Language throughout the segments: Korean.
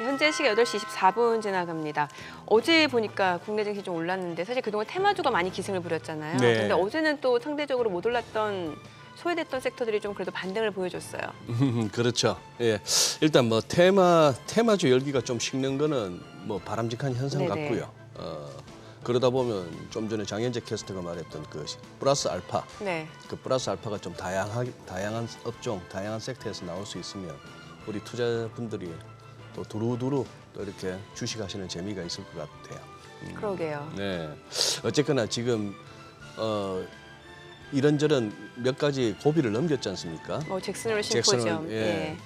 현재 시각 8시 24분 지나갑니다. 어제 보니까 국내 증시 좀 올랐는데 사실 그동안 테마주가 많이 기승을 부렸잖아요. 네. 근데 어제는 또 상대적으로 못 올랐던 소외됐던 섹터들이 좀 그래도 반등을 보여줬어요. 그렇죠. 예, 일단 뭐 테마주 열기가 좀 식는 거는 뭐 바람직한 현상 네네. 같고요. 그러다 보면 좀 전에 장현재 캐스터가 말했던 그 플러스 알파, 네. 그 플러스 알파가 좀 다양한 업종, 다양한 섹터에서 나올 수 있으면 우리 투자분들이 또 두루두루 또 이렇게 주식하시는 재미가 있을 것 같아요. 그러게요. 네. 어쨌거나 지금 이런저런 몇 가지 고비를 넘겼지 않습니까? 잭슨홀 심포지엄. 예.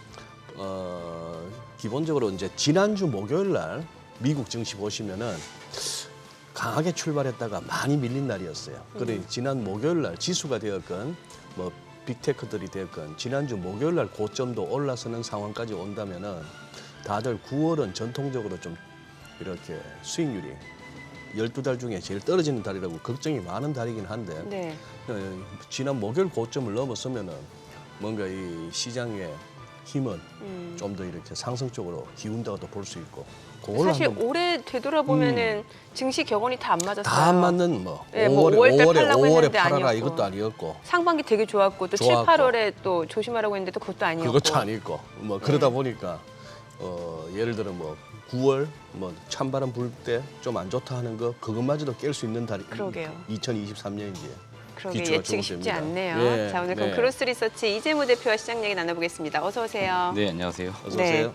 기본적으로 이제 지난주 목요일 날 미국 증시 보시면은 강하게 출발했다가 많이 밀린 날이었어요. 그래 지난 목요일 날 지수가 되었건 뭐 빅테크들이 되었건 지난주 목요일 날 고점도 올라서는 상황까지 온다면은 다들 9월은 전통적으로 좀 이렇게 수익률이 12달 중에 제일 떨어지는 달이라고 걱정이 많은 달이긴 한데 네. 지난 목요일 고점을 넘어서면은 뭔가 이 시장의 힘은 좀 더 이렇게 상승적으로 기운다고도 볼 수 있고 그걸 사실 한번 올해 되돌아보면은 증시 격언이 다 안 맞았어요. 다 안 맞는 뭐 네, 뭐 5월달 팔라고 5월에 했는데 팔아라 아니었고. 이것도 아니었고 상반기 되게 좋았고 또 7, 좋았고. 8월에 또 조심하라고 했는데 또 그것도 아니었고. 그것도 아니고 뭐 그러다 보니까 예를 들어 뭐 9월 뭐 찬바람 불 때 좀 안 좋다 하는 거 그것마저도 깰 수 있는 달이 그러게요. 2023년이지. 그러게 기초가 예측이 좋은 쉽지 때입니다. 않네요. 예, 자, 오늘 그럼 네. 크로스 리서치 이재무 대표와 시장 얘기 나눠보겠습니다. 어서 오세요. 네, 안녕하세요. 어서 네. 오세요.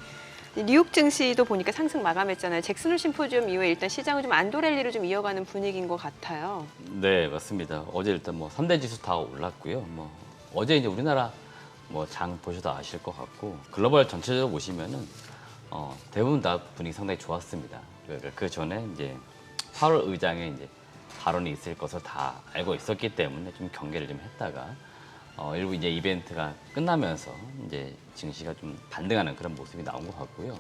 뉴욕 증시도 보니까 상승 마감했잖아요. 잭슨홀 심포지엄 이후에 일단 시장을 좀 안도랠리를 좀 이어가는 분위기인 것 같아요. 네, 맞습니다. 어제 일단 뭐 3대 지수 다 올랐고요. 뭐 어제 이제 우리나라 뭐 장 보셔도 아실 것 같고 글로벌 전체적으로 보시면은 대부분 다 분위기 상당히 좋았습니다. 그 전에 이제 8월 의장의 이제 발언이 있을 것을 다 알고 있었기 때문에 좀 경계를 좀 했다가 일부 이제 이벤트가 끝나면서 이제 증시가 좀 반등하는 그런 모습이 나온 것 같고요.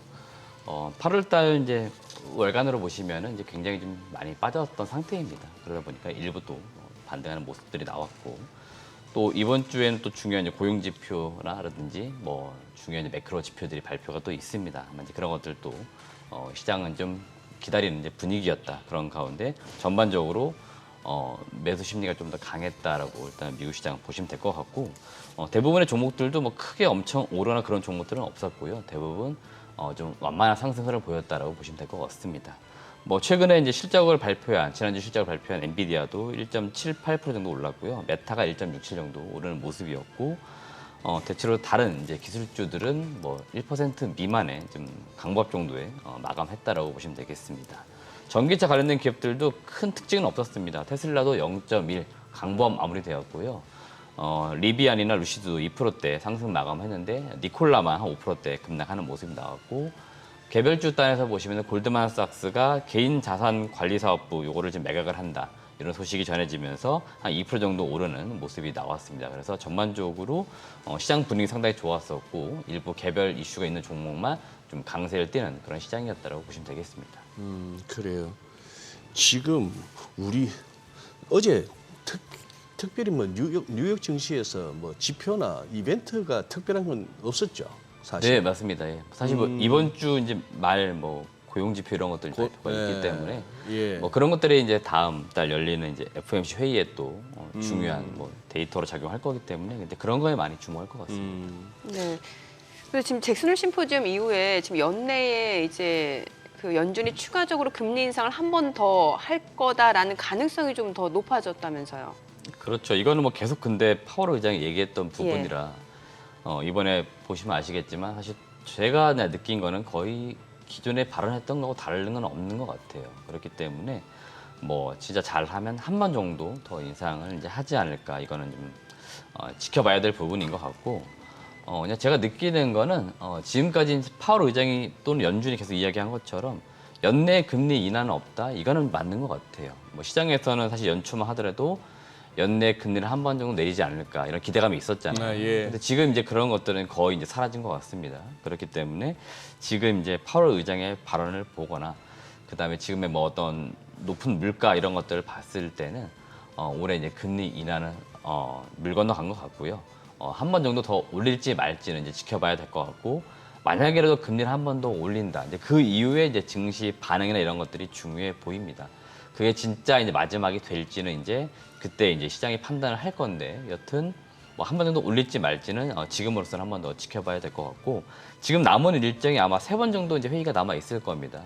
8월달 이제 월간으로 보시면은 이제 굉장히 좀 많이 빠졌던 상태입니다. 그러다 보니까 일부 또 반등하는 모습들이 나왔고 또 이번 주에는 또 중요한 이제 고용 지표라든지 뭐 중요한 이제 매크로 지표들이 발표가 또 있습니다. 아마 이제 그런 것들도 시장은 좀 기다리는 이제 분위기였다. 그런 가운데 전반적으로 매수 심리가 좀 더 강했다라고 일단 미국 시장 보시면 될 것 같고 대부분의 종목들도 뭐 크게 엄청 오르나 그런 종목들은 없었고요. 대부분 좀 완만한 상승 흐름을 보였다라고 보시면 될 것 같습니다. 뭐 최근에 이제 지난주 실적을 발표한 엔비디아도 1.78% 정도 올랐고요. 메타가 1.67 정도 오르는 모습이었고 대체로 다른 이제 기술주들은 뭐 1% 미만의 좀 강보합 정도에 마감했다라고 보시면 되겠습니다. 전기차 관련된 기업들도 큰 특징은 없었습니다. 테슬라도 0.1 강보합 마무리되었고요. 리비안이나 루시드도 2%대 상승 마감했는데 니콜라만 한 5%대 급락하는 모습이 나왔고 개별주 단에서 보시면 골드만삭스가 개인 자산 관리 사업부 요거를 지금 매각을 한다. 이런 소식이 전해지면서 한 2% 정도 오르는 모습이 나왔습니다. 그래서 전반적으로 시장 분위기 상당히 좋았었고 일부 개별 이슈가 있는 종목만 좀 강세를 띠는 그런 시장이었다고 보시면 되겠습니다. 그래요. 지금 우리 어제 특별히 뭐 뉴욕 증시에서 뭐 지표나 이벤트가 특별한 건 없었죠, 사실. 네, 맞습니다. 예. 사실 뭐 이번 주 이제 말 뭐 고용 지표 이런 것들이 발표가 있기 때문에 예. 뭐 그런 것들이 이제 다음 달 열리는 이제 FOMC 회의에 또 중요한 뭐 데이터로 작용할 거기 때문에 근데 그런 거에 많이 주목할 것 같습니다. 네. 그래서 지금 잭슨홀 심포지엄 이후에 지금 연내에 이제 그 연준이 추가적으로 금리 인상을 한 번 더 할 거다라는 가능성이 좀 더 높아졌다면서요. 그렇죠. 이거는 뭐 계속 근데 파월 의장이 얘기했던 부분이라 이번에 보시면 아시겠지만 사실 제가 느낀 거는 거의 기존에 발언했던 거하고 다른 건 없는 것 같아요. 그렇기 때문에 뭐 진짜 잘하면 한 번 정도 더 인상을 이제 하지 않을까 이거는 좀 지켜봐야 될 부분인 것 같고 그냥 제가 느끼는 거는 지금까지 파월 의장이 또는 연준이 계속 이야기한 것처럼 연내 금리 인하는 없다 이거는 맞는 것 같아요. 뭐 시장에서는 사실 연초만 하더라도 연내 금리를 한 번 정도 내리지 않을까 이런 기대감이 있었잖아요. 예. 근데 지금 이제 그런 것들은 거의 이제 사라진 것 같습니다. 그렇기 때문에 지금 이제 파월 의장의 발언을 보거나 그다음에 지금의 뭐 어떤 높은 물가 이런 것들을 봤을 때는 올해 이제 금리 인하는 물 건너간 것 같고요. 한 번 정도 더 올릴지 말지는 이제 지켜봐야 될 것 같고 만약에라도 금리를 한 번 더 올린다. 이제 그 이후에 이제 증시 반응이나 이런 것들이 중요해 보입니다. 그게 진짜 이제 마지막이 될지는 이제 그때 이제 시장이 판단을 할 건데 여튼 뭐 한 번 정도 올릴지 말지는 지금으로서는 한 번 더 지켜봐야 될 것 같고 지금 남은 일정이 아마 3번 정도 이제 회의가 남아 있을 겁니다.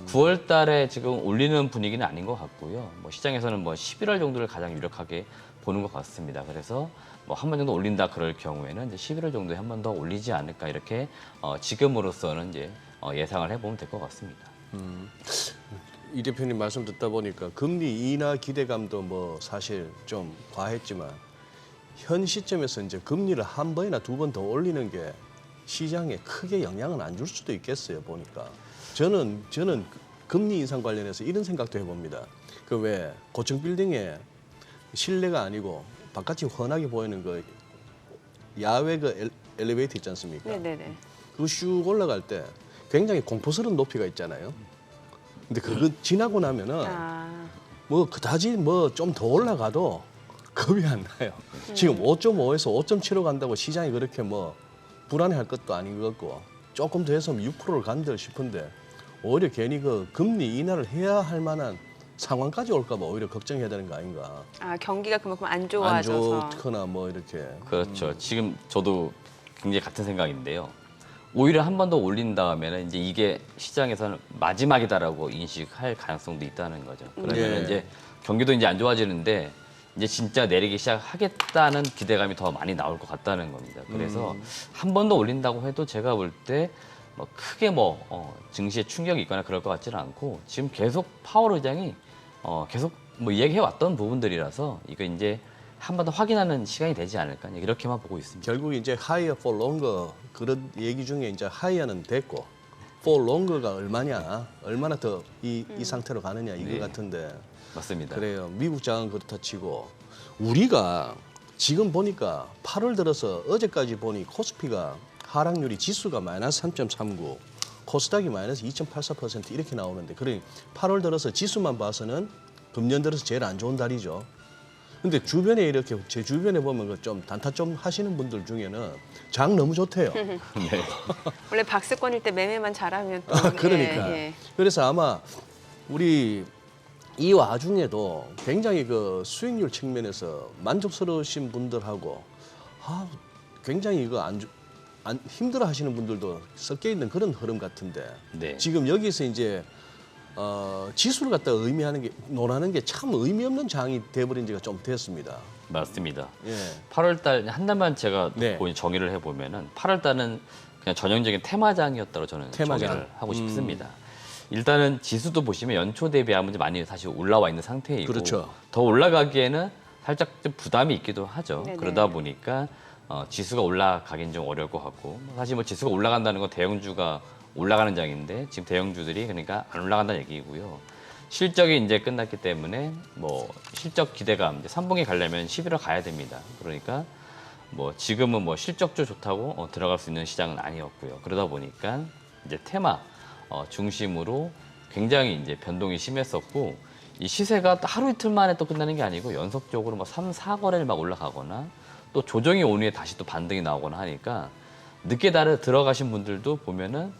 9월 달에 지금 올리는 분위기는 아닌 것 같고요. 뭐 시장에서는 뭐 11월 정도를 가장 유력하게 보는 것 같습니다. 그래서 뭐 한 번 정도 올린다 그럴 경우에는 이제 11월 정도에 한 번 더 올리지 않을까 이렇게 지금으로서는 이제 예상을 해보면 될 것 같습니다. 이 대표님 말씀 듣다 보니까 금리 인하 기대감도 뭐 사실 좀 과했지만 현 시점에서 이제 금리를 한 번이나 두 번 더 올리는 게 시장에 크게 영향은 안 줄 수도 있겠어요 보니까 저는 금리 인상 관련해서 이런 생각도 해봅니다. 그 왜 고층 빌딩에 실내가 아니고 바깥이 훤하게 보이는 그 야외 그 엘리베이터 있지 않습니까? 네네네. 그거 슉 올라갈 때 굉장히 공포스러운 높이가 있잖아요. 근데 그거 지나고 나면은 뭐 그다지 뭐 좀 더 올라가도 겁이 안 나요. 지금 5.5에서 5.75 간다고 시장이 그렇게 뭐 불안해할 것도 아닌 것 같고 조금 더 해서 6%를 간들 싶은데 오히려 괜히 그 금리 인하를 해야 할 만한 상황까지 올까 봐 오히려 걱정해야 되는 거 아닌가. 경기가 그만큼 안 안 좋아져서. 좋거나 뭐 이렇게. 그렇죠. 지금 저도 굉장히 같은 생각인데요. 오히려 한 번 더 올린 다음에는 이제 이게 시장에서는 마지막이다라고 인식할 가능성도 있다는 거죠. 그러면 예. 이제 경기도 이제 안 좋아지는데 이제 진짜 내리기 시작하겠다는 기대감이 더 많이 나올 것 같다는 겁니다. 그래서 한 번 더 올린다고 해도 제가 볼 때 뭐 크게 증시에 충격이 있거나 그럴 것 같지는 않고 지금 계속 파월 의장이 계속 뭐 이야기해 왔던 부분들이라서 이거 이제 한 번 더 확인하는 시간이 되지 않을까 이렇게만 보고 있습니다. 결국 이제 higher for longer 그런 얘기 중에 이제 higher는 됐고 for longer가 얼마나 더 이 상태로 가느냐 이거 네. 같은데 맞습니다. 그래요. 미국 장은 그렇다 치고 우리가 지금 보니까 8월 들어서 어제까지 보니 코스피가 하락률이 지수가 마이너스 3.39 코스닥이 마이너스 2.84% 이렇게 나오는데 그러니 8월 들어서 지수만 봐서는 금년 들어서 제일 안 좋은 달이죠. 근데 주변에 이렇게 제 주변에 보면 좀 단타 좀 하시는 분들 중에는 장 너무 좋대요. 네. 원래 박스권일 때 매매만 잘하면 또. 그러니까. 예. 그래서 아마 우리 이 와중에도 굉장히 그 수익률 측면에서 만족스러우신 분들하고 굉장히 이거 힘들어 하시는 분들도 섞여 있는 그런 흐름 같은데 네. 지금 여기서 이제 지수를 갖다 논하는 게 참 의미 없는 장이 돼버린 지가 좀 됐습니다. 맞습니다. 예. 8월 달 한 달만 제가 네. 정의를 해보면은 8월 달은 그냥 전형적인 테마장이었다고 저는 테마장. 정의를 하고 싶습니다. 일단은 지수도 보시면 연초 대비하면 많이 사실 올라와 있는 상태이고 그렇죠. 더 올라가기에는 살짝 좀 부담이 있기도 하죠. 네네. 그러다 보니까 지수가 올라가긴 좀 어려울 것 같고 사실 뭐 지수가 올라간다는 건 대형주가 올라가는 장인데 지금 대형주들이 그러니까 안 올라간다는 얘기고요. 실적이 이제 끝났기 때문에 뭐 실적 기대감 이제 3분기 가려면 11월 가야 됩니다. 그러니까 뭐 지금은 뭐 실적주 좋다고 들어갈 수 있는 시장은 아니었고요. 그러다 보니까 이제 테마 중심으로 굉장히 이제 변동이 심했었고 이 시세가 하루 이틀 만에 또 끝나는 게 아니고 연속적으로 뭐 3, 4거래를 막 올라가거나 또 조정이 온 후에 다시 또 반등이 나오거나 하니까 늦게 들어가신 분들도 보면은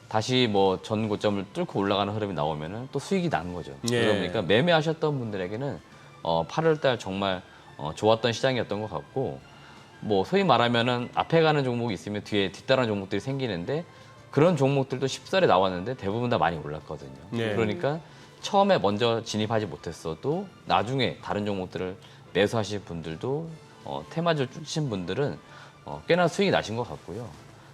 다시 뭐 전 고점을 뚫고 올라가는 흐름이 나오면은 또 수익이 나는 거죠. 예. 그러다 보니까 매매하셨던 분들에게는 8월달 정말 좋았던 시장이었던 것 같고 뭐 소위 말하면은 앞에 가는 종목이 있으면 뒤에 뒤따르는 종목들이 생기는데 그런 종목들도 쉽사리 나왔는데 대부분 다 많이 올랐거든요. 예. 그러니까 처음에 먼저 진입하지 못했어도 나중에 다른 종목들을 매수하실 분들도 테마주를 쫓으신 분들은 꽤나 수익이 나신 것 같고요.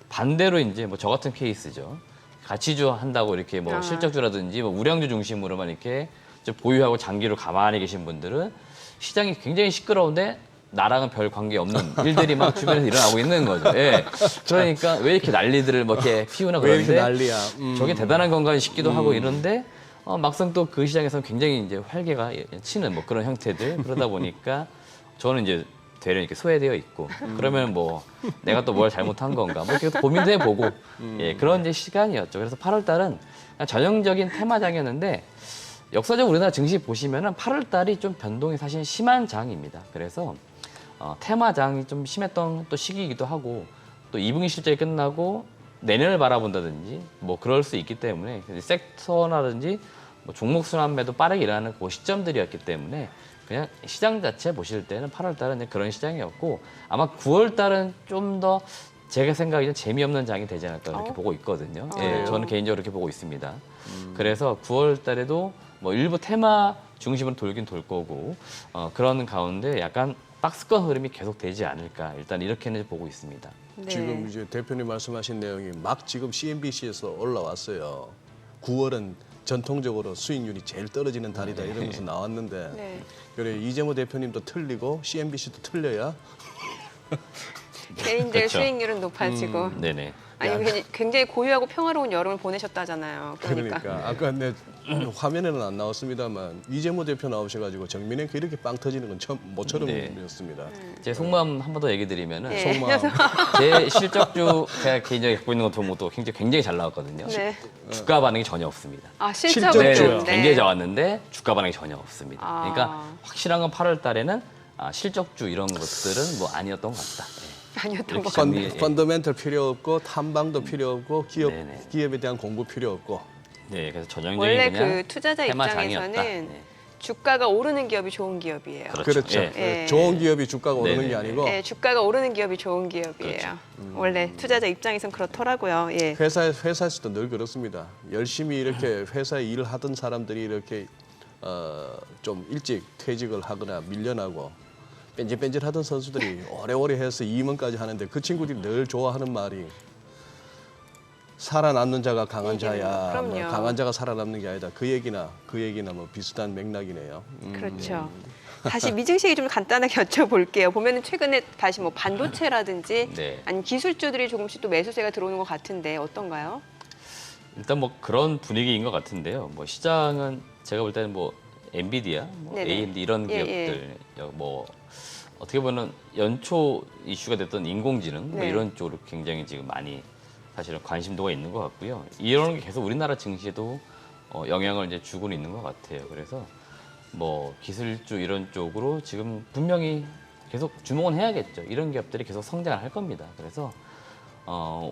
반대로 이제 뭐 저 같은 케이스죠. 가치주 한다고 이렇게 뭐 실적주라든지 뭐 우량주 중심으로만 이렇게 좀 보유하고 장기로 가만히 계신 분들은 시장이 굉장히 시끄러운데 나랑은 별 관계 없는 일들이 막 주변에서 일어나고 있는 거죠. 예. 그러니까 왜 이렇게 난리들을 뭐 이렇게 피우나 왜 이렇게 그러는데 난리야? 저게 대단한 건가 싶기도 하고 이런데 막상 또 그 시장에서는 굉장히 이제 활개가 치는 뭐 그런 형태들 그러다 보니까 저는 이제 되려 이렇게 소외되어 있고 그러면 뭐 내가 또 뭘 잘못한 건가 뭐 이렇게 고민도 해보고 예 그런 이제 시간이었죠. 그래서 8월 달은 그냥 전형적인 테마장이었는데 역사적으로 우리나라 증시 보시면은 8월 달이 좀 변동이 사실 심한 장입니다. 그래서 테마장이 좀 심했던 또 시기이기도 하고 또 2분기 실적이 끝나고 내년을 바라본다든지 뭐 그럴 수 있기 때문에 섹터라든지 뭐 종목 순환매도 빠르게 일어나는 그 시점들이었기 때문에 그냥 시장 자체 보실 때는 8월 달은 그런 시장이었고 아마 9월 달은 좀 더 제가 생각에는 재미없는 장이 되지 않을까 이렇게 보고 있거든요. 예, 저는 개인적으로 이렇게 보고 있습니다. 그래서 9월 달에도 뭐 일부 테마 중심으로 돌긴 돌 거고 그런 가운데 약간 박스권 흐름이 계속 되지 않을까 일단 이렇게는 보고 있습니다. 네. 지금 이제 대표님 말씀하신 내용이 막 지금 CNBC에서 올라왔어요. 9월은 전통적으로 수익률이 제일 떨어지는 달이다 이러면서 나왔는데 네. 그래 이재모 대표님도 틀리고 CNBC도 틀려야 개인들 그렇죠. 수익률은 높아지고 네네. 아니 굉장히 고요하고 평화로운 여름을 보내셨다잖아요. 그러니까 아까 내 화면에는 안 나왔습니다만 이재모 대표 나오셔가지고 정민회가 이렇게 빵 터지는 건 처음 모처럼이었습니다. 제 속마음 한 번 더 얘기 드리면은 네. 속마음 제 실적주 제가 개인적으로 갖고 있는 것도 굉장히 잘 나왔거든요. 네. 주가 반응이 전혀 없습니다. 아 실적주. 네, 실적으로 굉장히 좋았는데 주가 반응이 전혀 없습니다. 아. 그러니까 확실한 건 8월 달에는 실적주 이런 것들은 뭐 아니었던 것 같다. 아니었던 이렇게 것 좀- 같아요. 예. 펀더멘털 필요 없고 탐방도 필요 없고 네네. 기업에 대한 공부 필요 없고 네, 그래서 전형적인 원래 그냥 그 투자자 테마 입장에서는 장이었다. 네. 주가가 오르는 기업이 좋은 기업이에요. 그렇죠. 예. 예. 좋은 기업이 주가가 오르는 게 네네네. 아니고 네, 주가가 오르는 기업이 좋은 기업이에요. 그렇죠. 원래 투자자 입장에선 그렇더라고요. 예. 회사에서도 늘 그렇습니다. 열심히 이렇게 회사에 일을 하던 사람들이 이렇게 좀 일찍 퇴직을 하거나 밀려나고 뺀질뺀질하던 선수들이 오래오래 해서 임원까지 하는데 그 친구들이 늘 좋아하는 말이 살아남는 자가 강한 자야. 그럼요. 뭐 강한 자가 살아남는 게 아니다. 그 얘기나 뭐 비슷한 맥락이네요. 그렇죠. 다시 미증시 좀 간단하게 여쭤볼게요. 보면은 최근에 다시 뭐 반도체라든지 네. 아니면 기술주들이 조금씩 또 매수세가 들어오는 것 같은데 어떤가요? 일단 뭐 그런 분위기인 것 같은데요. 뭐 시장은 제가 볼 때는 뭐 엔비디아, 뭐 네네. AMD 이런 예, 기업들 뭐 어떻게 보면 연초 이슈가 됐던 인공지능 뭐 네. 이런 쪽으로 굉장히 지금 많이 사실은 관심도가 있는 것 같고요. 이런 게 계속 우리나라 증시에도 영향을 이제 주고는 있는 것 같아요. 그래서 뭐 기술주 이런 쪽으로 지금 분명히 계속 주목은 해야겠죠. 이런 기업들이 계속 성장을 할 겁니다. 그래서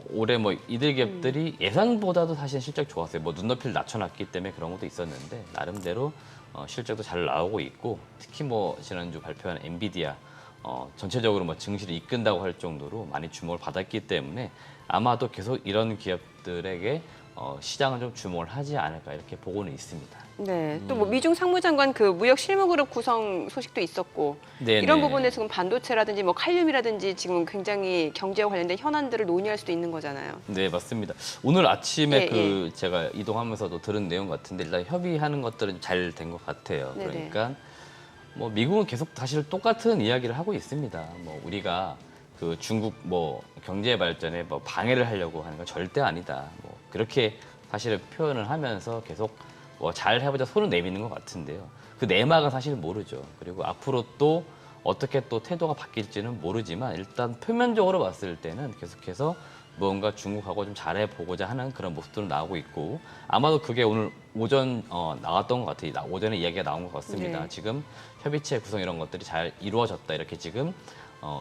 올해 뭐 이들 기업들이 예상보다도 사실 실적 좋았어요. 뭐 눈높이를 낮춰놨기 때문에 그런 것도 있었는데 나름대로 실적도 잘 나오고 있고 특히 뭐 지난주 발표한 엔비디아 전체적으로 뭐 증시를 이끈다고 할 정도로 많이 주목을 받았기 때문에 아마도 계속 이런 기업들에게 시장은 좀 주목을 하지 않을까 이렇게 보고는 있습니다. 네. 또 뭐 미중 상무장관 그 무역 실무그룹 구성 소식도 있었고 네네. 이런 부분에 지금 반도체라든지 뭐 칼륨이라든지 지금 굉장히 경제와 관련된 현안들을 논의할 수도 있는 거잖아요. 네, 맞습니다. 오늘 아침에 예, 제가 이동하면서도 들은 내용 같은데 일단 협의하는 것들은 잘 된 것 같아요. 네네. 그러니까 뭐 미국은 계속 사실 똑같은 이야기를 하고 있습니다. 뭐 우리가 그 중국 뭐 경제 발전에 뭐 방해를 하려고 하는 건 절대 아니다. 뭐 그렇게 사실 표현을 하면서 계속 뭐 잘 해보자 손을 내미는 것 같은데요. 그 내막은 사실 모르죠. 그리고 앞으로 또 어떻게 또 태도가 바뀔지는 모르지만 일단 표면적으로 봤을 때는 계속해서 무언가 중국하고 좀 잘해보고자 하는 그런 모습들은 나오고 있고 아마도 그게 오늘 오전 나왔던 것 같아요. 오전에 이야기가 나온 것 같습니다. 네. 지금 협의체 구성 이런 것들이 잘 이루어졌다 이렇게 지금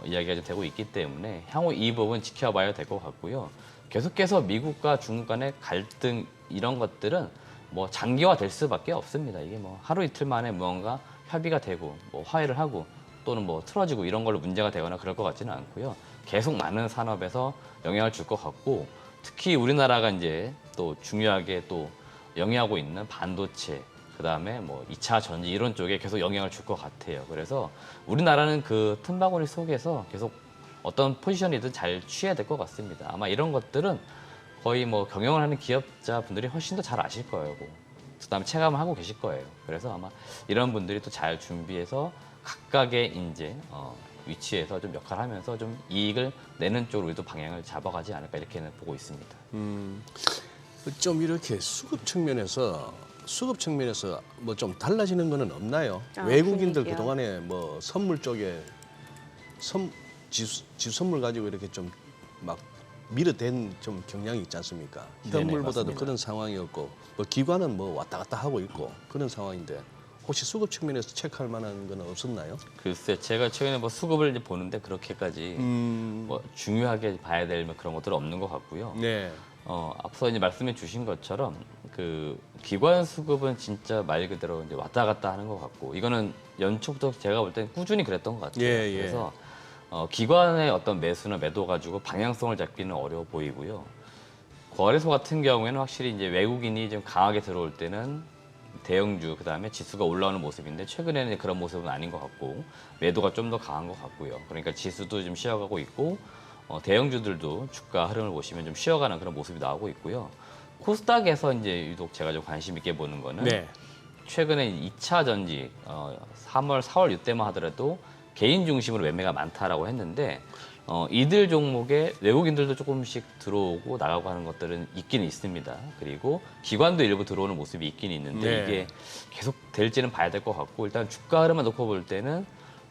이야기가 좀 되고 있기 때문에 향후 이 부분 지켜봐야 될 것 같고요. 계속해서 미국과 중국 간의 갈등 이런 것들은 뭐 장기화 될 수밖에 없습니다. 이게 뭐 하루 이틀 만에 무언가 협의가 되고 뭐 화해를 하고 또는 뭐 틀어지고 이런 걸로 문제가 되거나 그럴 것 같지는 않고요. 계속 많은 산업에서 영향을 줄 것 같고 특히 우리나라가 이제 또 중요하게 또 영위하고 있는 반도체 그다음에 뭐 2차 전지 이런 쪽에 계속 영향을 줄 것 같아요. 그래서 우리나라는 그 틈바구니 속에서 계속 어떤 포지션이든 잘 취해야 될 것 같습니다. 아마 이런 것들은 거의 뭐 경영을 하는 기업자분들이 훨씬 더 잘 아실 거예요. 그다음에 체감을 하고 계실 거예요. 그래서 아마 이런 분들이 또 잘 준비해서 각각의 이제 위치에서 좀 역할을 하면서 좀 이익을 내는 쪽으로 우리도 방향을 잡아가지 않을까 이렇게는 보고 있습니다. 좀 이렇게 수급 측면에서 뭐 좀 달라지는 거는 없나요? 아, 외국인들 분위기요? 그동안에 뭐 선물 쪽에 지수 선물 가지고 이렇게 좀 막 밀어댄 좀 경향이 있지 않습니까? 네네, 현물보다도 맞습니다. 그런 상황이었고 뭐 기관은 뭐 왔다 갔다 하고 있고 그런 상황인데 혹시 수급 측면에서 체크할 만한 건 없었나요? 글쎄, 제가 최근에 뭐 수급을 이제 보는데 그렇게까지 뭐 중요하게 봐야 될 그런 것들은 없는 것 같고요. 네. 앞서 이제 말씀해 주신 것처럼 그 기관 수급은 진짜 말 그대로 이제 왔다 갔다 하는 것 같고, 이거는 연초부터 제가 볼 때는 꾸준히 그랬던 것 같아요. 예, 예. 그래서 기관의 어떤 매수나 매도 가지고 방향성을 잡기는 어려워 보이고요. 거래소 같은 경우에는 확실히 이제 외국인이 좀 강하게 들어올 때는 대형주, 그다음에 지수가 올라오는 모습인데, 최근에는 그런 모습은 아닌 것 같고 매도가 좀 더 강한 것 같고요. 그러니까 지수도 좀 쉬어가고 있고, 대형주들도 주가 흐름을 보시면 좀 쉬어가는 그런 모습이 나오고 있고요. 코스닥에서 이제 유독 제가 좀 관심 있게 보는 거는 네. 최근에 2차 전지 3월, 4월 이때만 하더라도 개인 중심으로 매매가 많다라고 했는데, 이들 종목에 외국인들도 조금씩 들어오고 나가고 하는 것들은 있긴 있습니다. 그리고 기관도 일부 들어오는 모습이 있긴 있는데, 네. 이게 계속 될지는 봐야 될 것 같고, 일단 주가 흐름만 놓고 볼 때는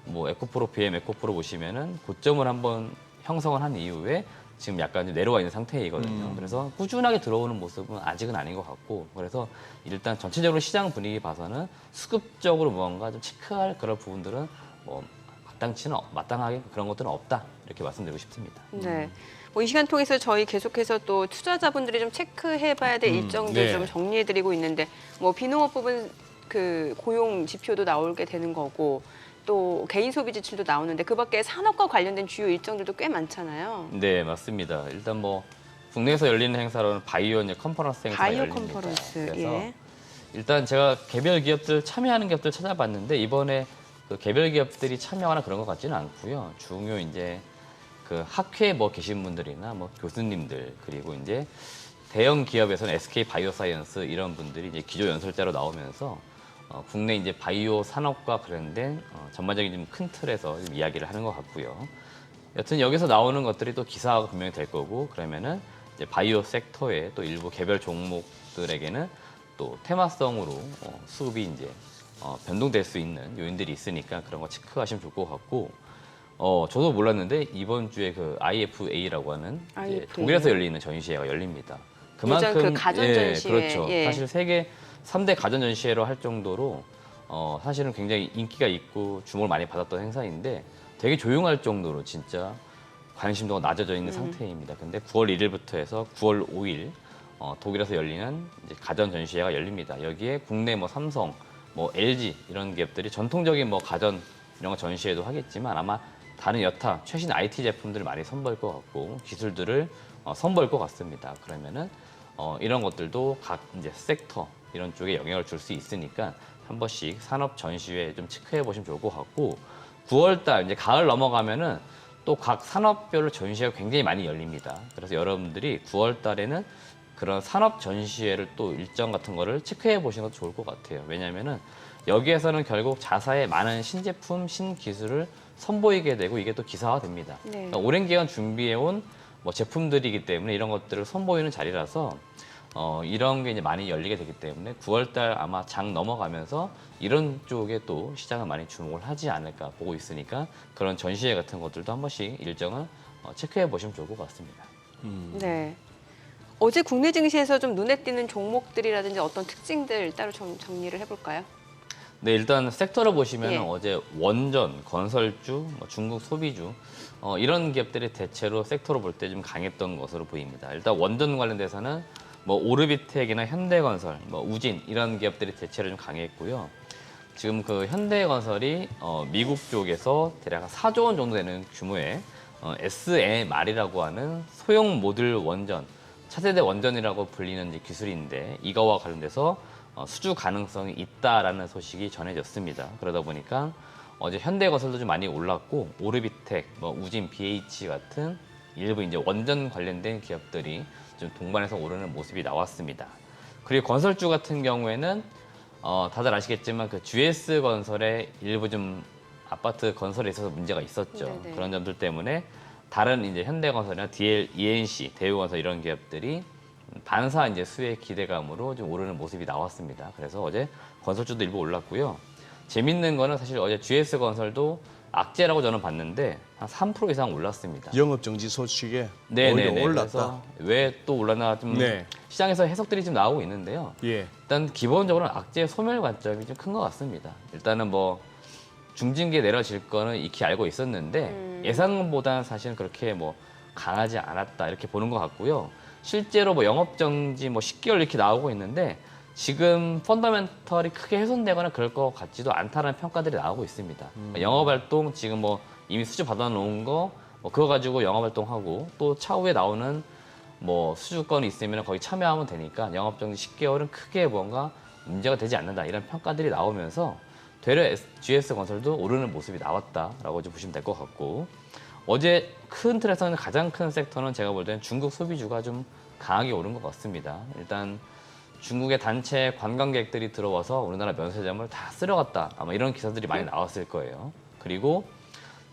뭐 에코프로, BM 에코프로 보시면은 고점을 한번 형성을 한 이후에 지금 약간 좀 내려와 있는 상태이거든요. 그래서 꾸준하게 들어오는 모습은 아직은 아닌 것 같고, 그래서 일단 전체적으로 시장 분위기 봐서는 수급적으로 뭔가 좀 체크할 그런 부분들은 뭐 마땅하게 그런 것들은 없다, 이렇게 말씀드리고 싶습니다. 네. 뭐 이 시간 통해서 저희 계속해서 또 투자자분들이 좀 체크해봐야 될 일정들 네. 좀 정리해드리고 있는데, 뭐 비농업 부분 그 고용 지표도 나오게 되는 거고, 또 개인 소비 지출도 나오는데 그밖에 산업과 관련된 주요 일정들도 꽤 많잖아요. 네, 맞습니다. 일단 뭐 국내에서 열리는 행사로는 바이오 이제 컨퍼런스 행사가 바이오 열립니다. 컨퍼런스, 그래서 예. 일단 제가 개별 기업들 참여하는 기업들 찾아봤는데, 이번에 그 개별 기업들이 참여하나 그런 것 같지는 않고요. 중요 이제 그 학회에 뭐 계신 분들이나 뭐 교수님들, 그리고 이제 대형 기업에서는 SK 바이오사이언스 이런 분들이 이제 기조 연설자로 나오면서 국내 이제 바이오 산업과 관련된 전반적인 좀 큰 틀에서 좀 이야기를 하는 것 같고요. 여튼 여기서 나오는 것들이 또 기사화가 분명히 될 거고, 그러면은 이제 바이오 섹터의 또 일부 개별 종목들에게는 또 테마성으로 수급이 이제 변동될 수 있는 요인들이 있으니까 그런 거 체크하시면 좋을 것 같고, 저도 몰랐는데 이번 주에 그 IFA라고 하는 이제 IFA. 독일에서 열리는 전시회가 열립니다. 예전 그 가전 전시회, 그렇죠. 예. 사실 세계 3대 가전 전시회로 할 정도로 사실은 굉장히 인기가 있고 주목을 많이 받았던 행사인데, 되게 조용할 정도로 진짜 관심도가 낮아져 있는 상태입니다. 근데 9월 1일부터 해서 9월 5일 독일에서 열리는 이제 가전 전시회가 열립니다. 여기에 국내 뭐 삼성, 뭐 LG 이런 기업들이 전통적인 뭐 가전 이런 거 전시회도 하겠지만, 아마 다른 여타 최신 IT 제품들을 많이 선보일 것 같고 기술들을 선보일 것 같습니다. 그러면은 이런 것들도 각 이제 섹터 이런 쪽에 영향을 줄 수 있으니까 한 번씩 산업 전시회 좀 체크해 보시면 좋을 것 같고, 9월달 이제 가을 넘어가면은 또 각 산업별로 전시회가 굉장히 많이 열립니다. 그래서 여러분들이 9월달에는 그런 산업 전시회를 또 일정 같은 거를 체크해 보시는 것도 좋을 것 같아요. 왜냐하면은 여기에서는 결국 자사의 많은 신제품, 신기술을 선보이게 되고, 이게 또 기사화됩니다. 네. 그러니까 오랜 기간 준비해온 뭐 제품들이기 때문에 이런 것들을 선보이는 자리라서 이런 게 이제 많이 열리게 되기 때문에 9월달 아마 장 넘어가면서 이런 쪽에 또 시장을 많이 주목을 하지 않을까 보고 있으니까, 그런 전시회 같은 것들도 한 번씩 일정을 체크해 보시면 좋을 것 같습니다. 네. 어제 국내 증시에서 좀 눈에 띄는 종목들이라든지 어떤 특징들 따로 좀 정리를 해볼까요? 네, 일단 섹터를 보시면 예. 어제 원전, 건설주, 뭐 중국 소비주 이런 기업들이 대체로 섹터로 볼 때 좀 강했던 것으로 보입니다. 일단 원전 관련돼서는 뭐 오르비텍이나 현대건설, 뭐 우진 이런 기업들이 대체로 좀 강했고요. 지금 그 현대건설이 미국 쪽에서 대략 한 4조 원 정도 되는 규모의 SMR이라고 하는 소형 모듈 원전, 차세대 원전이라고 불리는 이제 기술인데, 이거와 관련돼서 수주 가능성이 있다라는 소식이 전해졌습니다. 그러다 보니까 어제 현대건설도 좀 많이 올랐고, 오르비텍, 뭐 우진, BH 같은 일부 이제 원전 관련된 기업들이 좀 동반해서 오르는 모습이 나왔습니다. 그리고 건설주 같은 경우에는 다들 아시겠지만 그 GS 건설의 일부 좀 아파트 건설에 있어서 문제가 있었죠. 네네. 그런 점들 때문에 다른 이제 현대건설이나 DL, ENC, 대우건설 이런 기업들이 반사 이제 수혜 기대감으로 좀 오르는 모습이 나왔습니다. 그래서 어제 건설주도 일부 올랐고요. 재밌는 거는 사실 어제 GS 건설도 악재라고 저는 봤는데 한 3% 이상 올랐습니다. 영업 정지 소식에 네네네. 오히려 올랐다. 그래서 왜 또 올랐나 좀 네. 시장에서 해석들이 좀 나오고 있는데요. 예. 일단 기본적으로는 악재 소멸 관점이 좀 큰 것 같습니다. 일단은 뭐 중징계 내려질 거는 익히 알고 있었는데 예상보다는 사실은 그렇게 뭐 강하지 않았다 이렇게 보는 것 같고요. 실제로 뭐 영업정지 뭐 10개월 이렇게 나오고 있는데 지금 펀더멘털이 크게 훼손되거나 그럴 것 같지도 않다는 평가들이 나오고 있습니다. 그러니까 영업활동 지금 뭐 이미 수주 받아놓은 거 뭐 그거 가지고 영업활동하고 또 차후에 나오는 뭐 수주권이 있으면 거기 참여하면 되니까 영업정지 10개월은 크게 뭔가 문제가 되지 않는다 이런 평가들이 나오면서 되려 GS건설도 오르는 모습이 나왔다라고 좀 보시면 될 것 같고 어제 큰 틀에서는 가장 큰 섹터는 제가 볼 때는 중국 소비주가 좀 강하게 오른 것 같습니다. 일단 중국의 단체 관광객들이 들어와서 우리나라 면세점을 다 쓸어갔다 아마 이런 기사들이 많이 나왔을 거예요. 그리고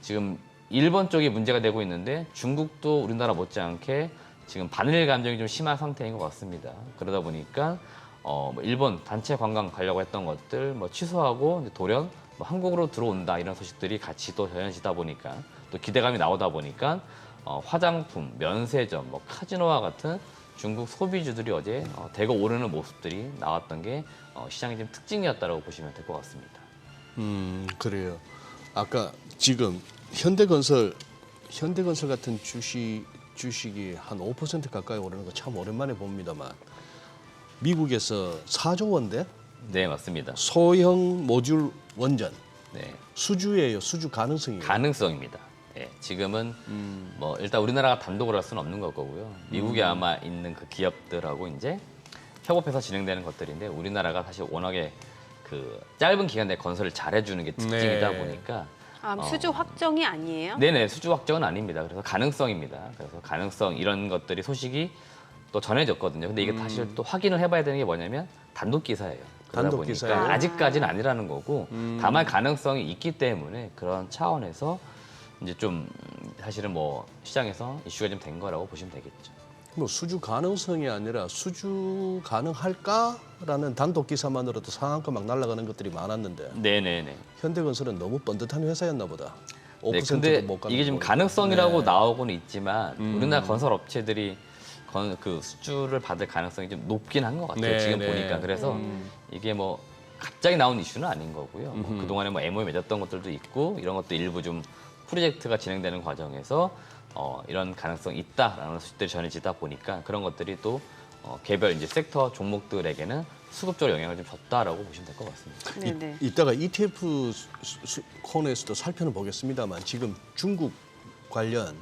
지금 일본 쪽이 문제가 되고 있는데 중국도 우리나라 못지않게 지금 반일 감정이 좀 심한 상태인 것 같습니다. 그러다 보니까 뭐 일본 단체 관광 가려고 했던 것들 뭐 취소하고 이제 돌연 뭐 한국으로 들어온다 이런 소식들이 같이 또 전해지다 보니까 또 기대감이 나오다 보니까 화장품, 면세점, 뭐 카지노와 같은 중국 소비주들이 어제 대거 오르는 모습들이 나왔던 게 시장의 좀 특징이었다고 보시면 될 것 같습니다. 그래요. 아까 지금 현대건설 같은 주식이 한 5% 가까이 오르는 거 참 오랜만에 봅니다만 미국에서 4조 원대 네, 맞습니다. 소형 모듈 원전 네. 수주예요. 수주 가능성이에요. 가능성입니다. 예, 지금은 뭐 일단 우리나라가 단독으로 할 수는 없는 거고요. 미국에 아마 있는 그 기업들하고 이제 협업해서 진행되는 것들인데 우리나라가 사실 워낙에 그 짧은 기간 내에 건설을 잘해주는 게 특징이다 네. 보니까 수주 확정이 아니에요? 네네 수주 확정은 아닙니다. 그래서 가능성입니다. 그래서 가능성 이런 것들이 소식이 또 전해졌거든요. 근데 이게 사실 또 확인을 해봐야 되는 게 뭐냐면 단독 기사예요. 그러다 단독 보니까 기사예요? 아직까지는 아니라는 거고 다만 가능성이 있기 때문에 그런 차원에서 이제 좀 사실은 뭐 시장에서 이슈가 좀 된 거라고 보시면 되겠죠. 뭐 수주 가능성이 아니라 수주 가능할까라는 단독 기사만으로도 상한가 막 날아가는 것들이 많았는데 네네네. 현대건설은 너무 뻔듯한 회사였나 보다. 5%도 네, 근데 못 가는 이게 지금 거. 가능성이라고 네. 나오고는 있지만 우리나라 건설 업체들이 그 수주를 받을 가능성이 좀 높긴 한 것 같아요. 네, 지금 네. 보니까 그래서 이게 뭐 갑자기 나온 이슈는 아닌 거고요. 뭐 그동안에 뭐 MOU 맺었던 것들도 있고 이런 것도 일부 좀 프로젝트가 진행되는 과정에서 이런 가능성이 있다라는 소식들이 전해지다 보니까 그런 것들이 또 개별 이제 섹터 종목들에게는 수급적으로 영향을 좀 줬다라고 보시면 될 것 같습니다. 네네. 이따가 ETF 코너에서도 살펴는 보겠습니다만 지금 중국 관련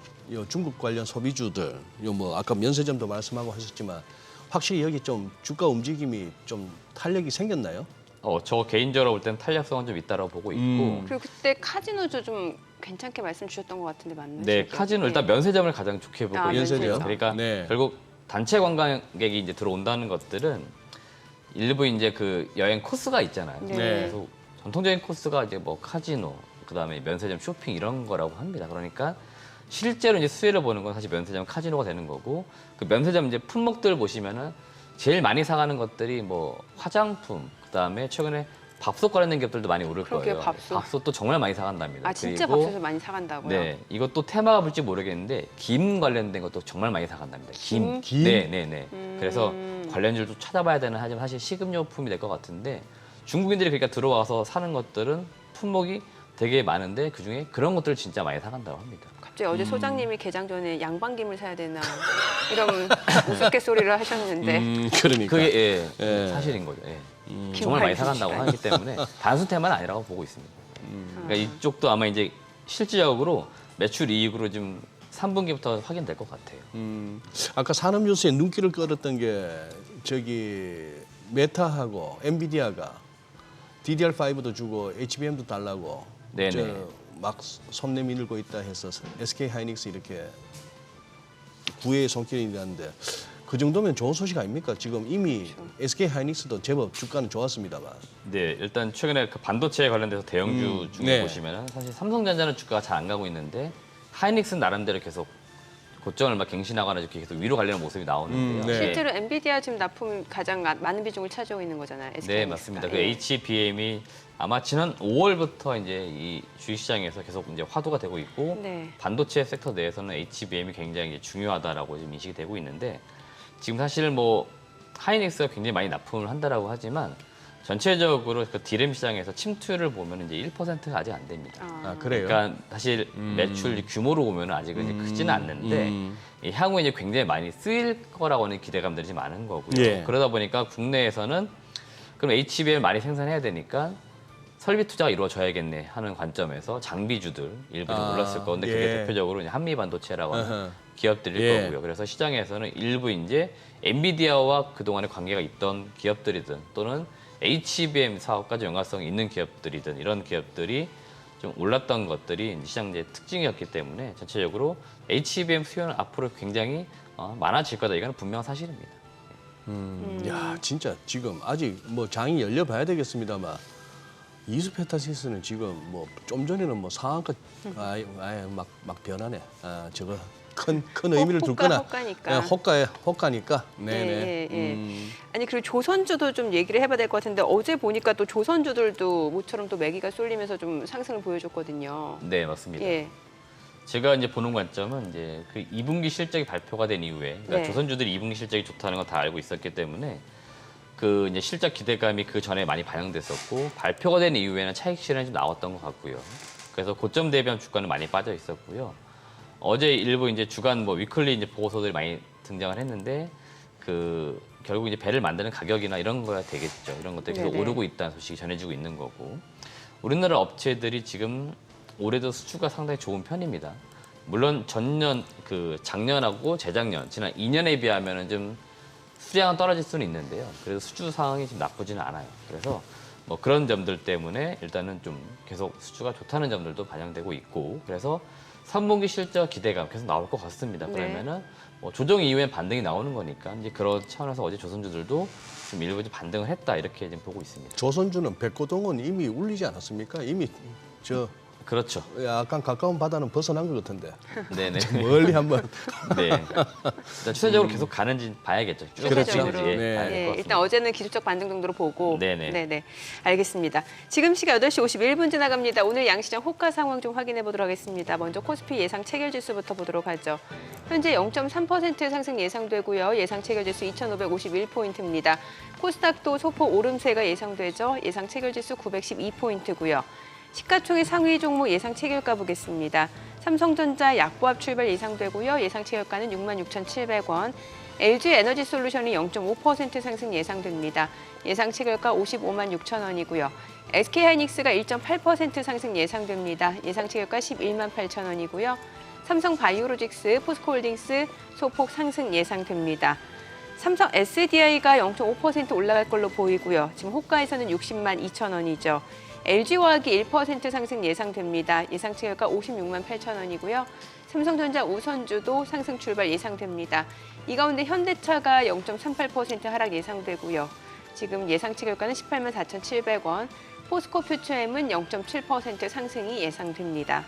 소비주들 뭐 아까 면세점도 말씀하고 하셨지만 확실히 여기 좀 주가 움직임이 좀 탄력이 생겼나요? 저 개인적으로 볼 때는 탄력성은 좀 있다라고 보고 있고 그리고 그때 카지노도 좀 괜찮게 말씀 주셨던 것 같은데 맞나요? 네, 카지노 일단 면세점을 가장 좋게 보고 있고 면세점. 그러니까 네. 결국 단체 관광객이 이제 들어온다는 것들은 일부 이제 그 여행 코스가 있잖아요. 네. 그래서 전통적인 코스가 이제 뭐 카지노, 그다음에 면세점, 쇼핑 이런 거라고 합니다. 그러니까 실제로 이제 수혜를 보는 건 사실 면세점, 카지노가 되는 거고 그 면세점 이제 품목들 보시면은 제일 많이 사가는 것들이 뭐 화장품, 그다음에 최근에 밥솥 관련된 기업들도 많이 오를 그러게요, 거예요. 밥솥. 밥솥도 정말 많이 사간답니다. 진짜 그리고 밥솥을 많이 사간다고요? 네, 이것도 테마가 볼지 모르겠는데 김 관련된 것도 정말 많이 사간답니다. 김. 김? 네. 그래서 관련주를 좀 찾아봐야 되는 하지만 사실 식음료품이 될 것 같은데 중국인들이 그러니까 들어와서 사는 것들은 품목이 되게 많은데 그 중에 그런 것들을 진짜 많이 사간다고 합니다. 갑자기 어제 소장님이 개장 전에 양반김을 사야 되나 이런 우스갯소리를 하셨는데 그러니까 그게 예. 사실인 거죠. 예. 김 정말 많이 많이 사간다고 드시다니. 하기 때문에 단순 테마는 아니라고 보고 있습니다. 그러니까 이쪽도 아마 이제 실질적으로 매출 이익으로 좀 3분기부터 확인될 것 같아요. 아까 산업뉴스에 눈길을 끌었던 게 저기 메타하고 엔비디아가 DDR5도 주고 HBM도 달라고 네네. 막 손 내밀고 있다 해서 SK 하이닉스 이렇게 구애의 손길이 있는데 그 정도면 좋은 소식 아닙니까? 지금 이미 SK 하이닉스도 제법 주가는 좋았습니다만. 네, 일단 최근에 그 반도체에 관련돼서 대형주 중에 네. 보시면은 사실 삼성전자는 주가가 잘 안 가고 있는데 하이닉스는 나름대로 계속 고점을 막 갱신하거나 이렇게 계속 위로 가려는 모습이 나오는데요. 네. 실제로 엔비디아 지금 납품 가장 많은 비중을 차지하고 있는 거잖아요. SK 네, 하이닉스가. 맞습니다. 그 예. HBM이 아마 지난 5월부터 이제 이 주식시장에서 계속 이제 화두가 되고 있고 네. 반도체 섹터 내에서는 HBM이 굉장히 이제 중요하다라고 지금 인식이 되고 있는데 지금 사실 뭐 하이닉스가 굉장히 많이 납품을 한다라고 하지만 전체적으로 그 디램 시장에서 침투를 보면 이제 1%가 아직 안 됩니다. 아, 그래요? 그러니까 사실 매출 규모로 보면 아직은 이제 크지는 않는데 이 향후에 이제 굉장히 많이 쓰일 거라고 하는 기대감들이 좀 많은 거고요. 예. 그러다 보니까 국내에서는 그럼 HBM 많이 생산해야 되니까 설비 투자가 이루어져야겠네 하는 관점에서 장비주들 일부 좀 올랐을 건데 그게 예. 대표적으로 이제 한미반도체라고 하는 어허. 기업들일 예. 거고요. 그래서 시장에서는 일부 이제 엔비디아와 그동안의 관계가 있던 기업들이든 또는 HBM 사업까지 연관성이 있는 기업들이든 이런 기업들이 좀 올랐던 것들이 시장의 특징이었기 때문에 전체적으로 HBM 수요는 앞으로 굉장히 많아질 거다. 이거는 분명한 사실입니다. 야, 진짜 지금 아직 뭐 장이 열려봐야 되겠습니다만 이수페타시스는 지금 뭐 좀 전에는 뭐 상한가 아예 막 변하네. 아, 저거 큰 의미를 둘 거나. 호가니까. 호가니까. 네네. 예, 예. 아니 그리고 조선주도 좀 얘기를 해봐야 될 것 같은데 어제 보니까 또 조선주들도 모처럼 또 매기가 쏠리면서 좀 상승을 보여줬거든요. 네, 맞습니다. 예. 제가 이제 보는 관점은 이제 그 2분기 실적이 발표가 된 이후에 그러니까 네. 조선주들이 2분기 실적이 좋다는 건 다 알고 있었기 때문에 그 이제 실적 기대감이 그 전에 많이 반영됐었고 발표가 된 이후에는 차익 실현이 좀 나왔던 것 같고요. 그래서 고점 대비한 주가는 많이 빠져 있었고요. 어제 일부 이제 주간 뭐 위클리 이제 보고서들이 많이 등장을 했는데 그 결국 이제 배를 만드는 가격이나 이런 거야 되겠죠. 이런 것들이 계속 네네. 오르고 있다는 소식이 전해지고 있는 거고 우리나라 업체들이 지금 올해도 수주가 상당히 좋은 편입니다. 물론 전년 그 작년하고 재작년 지난 2년에 비하면은 좀 수량은 떨어질 수는 있는데요. 그래도 수주 상황이 지금 나쁘지는 않아요. 그래서 뭐 그런 점들 때문에 일단은 좀 계속 수주가 좋다는 점들도 반영되고 있고 그래서 3분기 실적 기대감 계속 나올 것 같습니다. 네. 그러면은 뭐 조정 이후에 반등이 나오는 거니까 이제 그런 차원에서 어제 조선주들도 좀 일부 반등을 했다 이렇게 지금 보고 있습니다. 조선주는 백고동은 이미 울리지 않았습니까? 이미 저 그렇죠. 약간 가까운 바다는 벗어난 것 같은데 네네. 멀리 한번. 네. 일단 추세적으로 계속 가는지 봐야겠죠. 쭉 추세적으로. 가는지, 예, 네. 봐야 될 예, 것 일단 같습니다. 어제는 기술적 반등 정도로 보고. 네네. 네네. 알겠습니다. 지금 시각 8시 51분 지나갑니다. 오늘 양시장 호가 상황 좀 확인해 보도록 하겠습니다. 먼저 코스피 예상 체결 지수부터 보도록 하죠. 현재 0.3% 상승 예상되고요. 예상 체결 지수 2,551포인트입니다. 코스닥도 소폭 오름세가 예상되죠. 예상 체결 지수 912포인트고요. 시가총액 상위 종목 예상 체결가 보겠습니다. 삼성전자 약보합 출발 예상되고요. 예상 체결가는 66,700원. LG에너지솔루션이 0.5% 상승 예상됩니다. 예상 체결가 55만 6천 원이고요. SK하이닉스가 1.8% 상승 예상됩니다. 예상 체결가 11만 8천 원이고요. 삼성바이오로직스, 포스코홀딩스 소폭 상승 예상됩니다. 삼성 SDI가 0.5% 올라갈 걸로 보이고요. 지금 호가에서는 60만 2천 원이죠. LG화학이 1% 상승 예상됩니다. 예상 체결가 56만 8천 원이고요. 삼성전자 우선주도 상승 출발 예상됩니다. 이 가운데 현대차가 0.38% 하락 예상되고요. 지금 예상 체결가는 18만 4,700원, 포스코퓨처엠은 0.7% 상승이 예상됩니다.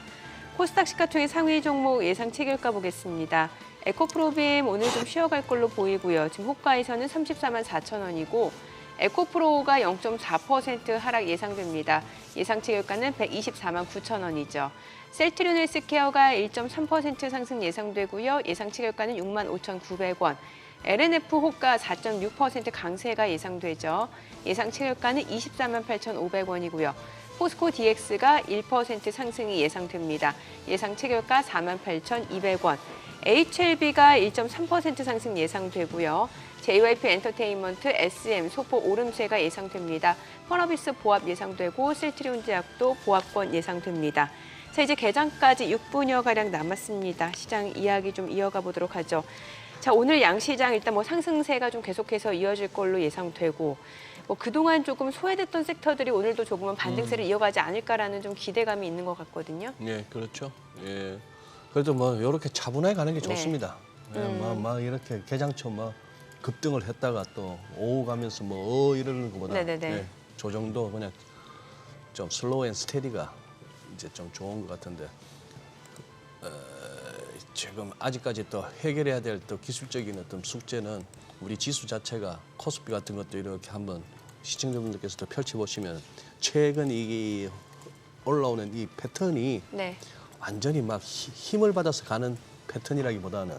코스닥 시가총액 상위 종목 예상 체결가 보겠습니다. 에코프로비엠 오늘 좀 쉬어갈 걸로 보이고요. 지금 호가에서는 34만 4천 원이고 에코프로가 0.4% 하락 예상됩니다. 예상 체결가는 124만 9천 원이죠. 셀트리온 헬스케어가 1.3% 상승 예상되고요. 예상 체결가는 6만 5,900원. LNF 호가 4.6% 강세가 예상되죠. 예상 체결가는 24만 8,500원이고요. 포스코 DX가 1% 상승이 예상됩니다. 예상 체결가 4만 8,200원. HLB가 1.3% 상승 예상되고요. JYP 엔터테인먼트, SM, 소폭 오름세가 예상됩니다. 펄어비스 보합 예상되고 셀트리온 제약도 보합권 예상됩니다. 자, 이제 개장까지 6분여가량 남았습니다. 시장 이야기 좀 이어가 보도록 하죠. 자, 오늘 양시장 일단 뭐 상승세가 좀 계속해서 이어질 걸로 예상되고 뭐 그동안 조금 소외됐던 sek터들이 오늘도 조금은 반등세를 이어가지 않을까라는 좀 기대감이 있는 것 같거든요. 예, 그렇죠. 예. 그래도 뭐 이렇게 차분하게 가는 게 네. 좋습니다. 예, 막 이렇게 개장초 막 급등을 했다가 또 오후 가면서 뭐 이러는 것보다 네네네. 예, 조정도 그냥 좀 슬로우 앤 스테디가 이제 좀 좋은 것 같은데 지금 아직까지 또 해결해야 될 또 기술적인 어떤 숙제는 우리 지수 자체가 코스피 같은 것도 이렇게 한번 시청자분들께서도 펼쳐보시면 최근 이 올라오는 이 패턴이 네. 완전히 막 힘을 받아서 가는 패턴이라기보다는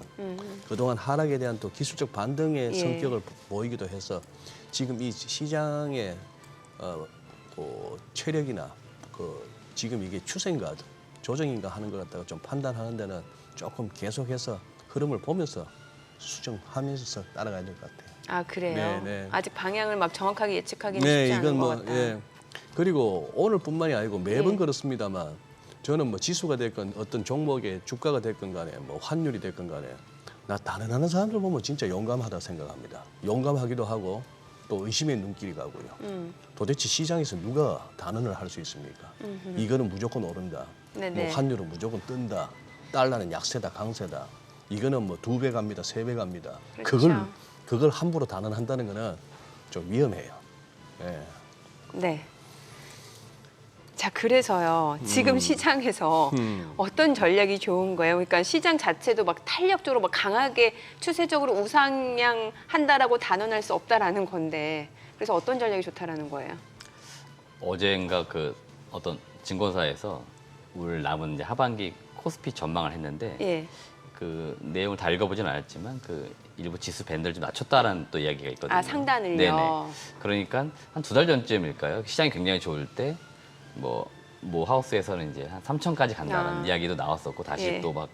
그동안 하락에 대한 또 기술적 반등의 예. 성격을 보이기도 해서 지금 이 시장의 체력이나 지금 이게 추세인가 조정인가 하는 것 갖다가 좀 판단하는 데는 조금 계속해서 흐름을 보면서 수정하면서 따라가야 될 것 같아요. 아 그래요? 네, 네. 아직 방향을 막 정확하게 예측하기는 네, 쉽지 이건 않은 것 뭐 같다. 예. 그리고 오늘뿐만이 아니고 매번 예. 그렇습니다만 저는 뭐 지수가 됐건 어떤 종목의 주가가 됐건 간에 뭐 환율이 됐건 간에 나 단언하는 사람들 보면 진짜 용감하다 생각합니다. 용감하기도 하고 또 의심의 눈길이 가고요. 도대체 시장에서 누가 단언을 할 수 있습니까? 이거는 무조건 오른다. 네네. 뭐 환율은 무조건 뜬다. 달러는 약세다, 강세다. 이거는 뭐 2배 갑니다, 3배 갑니다. 그렇죠. 그걸 함부로 단언한다는 거는 좀 위험해요. 예. 네. 자, 그래서요. 지금 시장에서 어떤 전략이 좋은 거예요? 그러니까 시장 자체도 막 탄력적으로 막 강하게 추세적으로 우상향한다라고 단언할 수 없다라는 건데 그래서 어떤 전략이 좋다라는 거예요? 어제인가 그 어떤 증권사에서 올 남은 이제 하반기 코스피 전망을 했는데 예. 그 내용을 다 읽어보진 않았지만 그 일부 지수 밴드를 좀 낮췄다라는 또 이야기가 있거든요. 아, 상단을요? 네네. 그러니까 한 2달 전쯤일까요? 시장이 굉장히 좋을 때 뭐 하우스에서는 이제 한 3천까지 간다는 아. 이야기도 나왔었고 다시 예. 또 막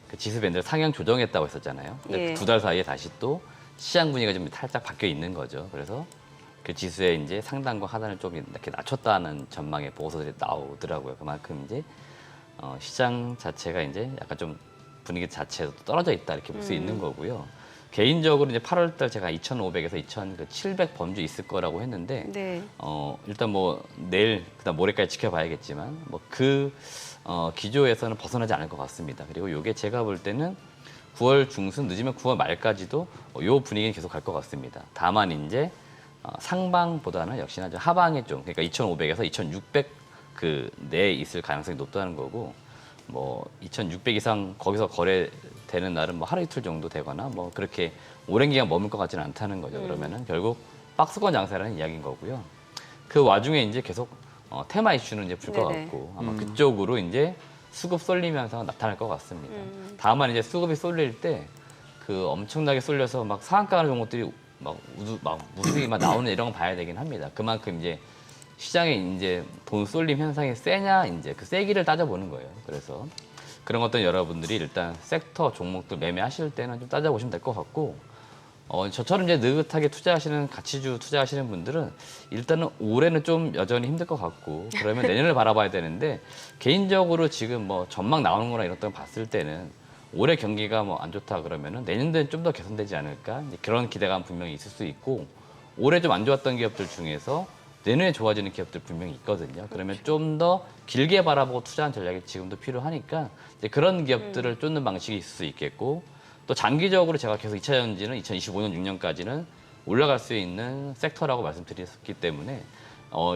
그 지수 밴드를 상향 조정했다고 했었잖아요. 근데 예. 그 2달 사이에 다시 또 시장 분위기가 좀 살짝 바뀌어 있는 거죠. 그래서 그 지수의 이제 상단과 하단을 좀 이렇게 낮췄다는 전망의 보고서들이 나오더라고요. 그만큼 이제 시장 자체가 이제 약간 좀 분위기 자체도 떨어져 있다 이렇게 볼 수 있는 거고요. 개인적으로 이제 8월달 제가 2,500에서 2,700 범주 있을 거라고 했는데 네. 일단 뭐 내일 그다음 모레까지 지켜봐야겠지만 뭐 그 기조에서는 벗어나지 않을 것 같습니다. 그리고 이게 제가 볼 때는 9월 중순 늦으면 9월 말까지도 요 분위기는 계속 갈 것 같습니다. 다만 이제 상방보다는 역시나 좀 하방에 좀 그러니까 2,500에서 2,600 그 내에 있을 가능성이 높다는 거고 뭐 2,600 이상 거기서 거래되는 날은 뭐 하루 이틀 정도 되거나 뭐 그렇게 오랜 기간 머물 것 같지는 않다는 거죠. 그러면은 결국 박스권 장세라는 이야기인 거고요. 그 와중에 이제 계속 테마 이슈는 이제 불 것 네네. 같고 아마 그쪽으로 이제 수급 쏠리면서 나타날 것 같습니다. 다만 이제 수급이 쏠릴 때 그 엄청나게 쏠려서 막 상한가 종목들이 막 무수히 막 나오는 이런 거 봐야 되긴 합니다. 그만큼 이제 시장에 이제 돈 쏠림 현상이 세냐 이제 그 세기를 따져보는 거예요. 그래서 그런 것들 여러분들이 일단 섹터 종목들 매매하실 때는 좀 따져보시면 될 것 같고 저처럼 이제 느긋하게 투자하시는 가치주 투자하시는 분들은 일단은 올해는 좀 여전히 힘들 것 같고 그러면 내년을 바라봐야 되는데 개인적으로 지금 뭐 전망 나오는 거나 이런 걸 봤을 때는 올해 경기가 뭐 안 좋다 그러면은 내년도엔 좀 더 개선되지 않을까 이제 그런 기대감 분명히 있을 수 있고 올해 좀 안 좋았던 기업들 중에서 내년에 좋아지는 기업들 분명히 있거든요. 그러면 좀 더 길게 바라보고 투자한 전략이 지금도 필요하니까 이제 그런 기업들을 쫓는 방식이 있을 수 있겠고 또 장기적으로 제가 계속 2차 전지는 2025년 6년까지는 올라갈 수 있는 섹터라고 말씀드렸기 때문에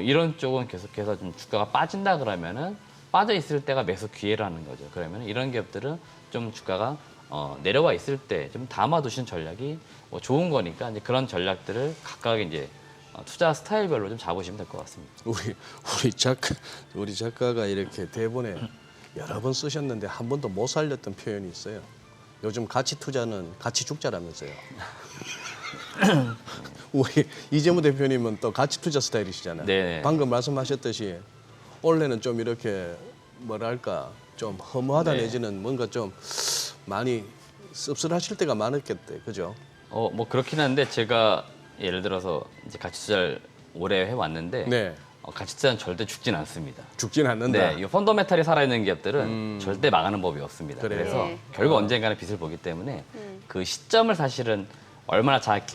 이런 쪽은 계속해서 좀 주가가 빠진다 그러면은 빠져 있을 때가 매수 기회라는 거죠. 그러면 이런 기업들은 좀 주가가 내려와 있을 때 좀 담아두시는 전략이 뭐 좋은 거니까 이제 그런 전략들을 각각 이제 투자 스타일별로 좀 잡으시면 될 것 같습니다. 우리 작가가 이렇게 대본에 여러 번 쓰셨는데 한 번도 못 살렸던 표현이 있어요. 요즘 가치 투자는 가치 죽자라면서요. 우리 이재무 대표님은 또 가치 투자 스타일이시잖아요. 네. 방금 말씀하셨듯이 원래는 좀 이렇게 뭐랄까 좀 허무하다 네. 내지는 뭔가 좀 많이 씁쓸하실 때가 많았겠대, 그죠? 뭐 그렇긴 한데 제가 예를 들어서 이제 가치 투자를 오래 해왔는데 네. 가치 투자는 절대 죽진 않습니다. 죽진 않는다. 네, 이 펀더멘탈이 살아있는 기업들은 절대 망하는 법이 없습니다. 그래요. 그래서 네. 결국 언젠가는 빛을 보기 때문에 그 시점을 사실은 얼마나 잘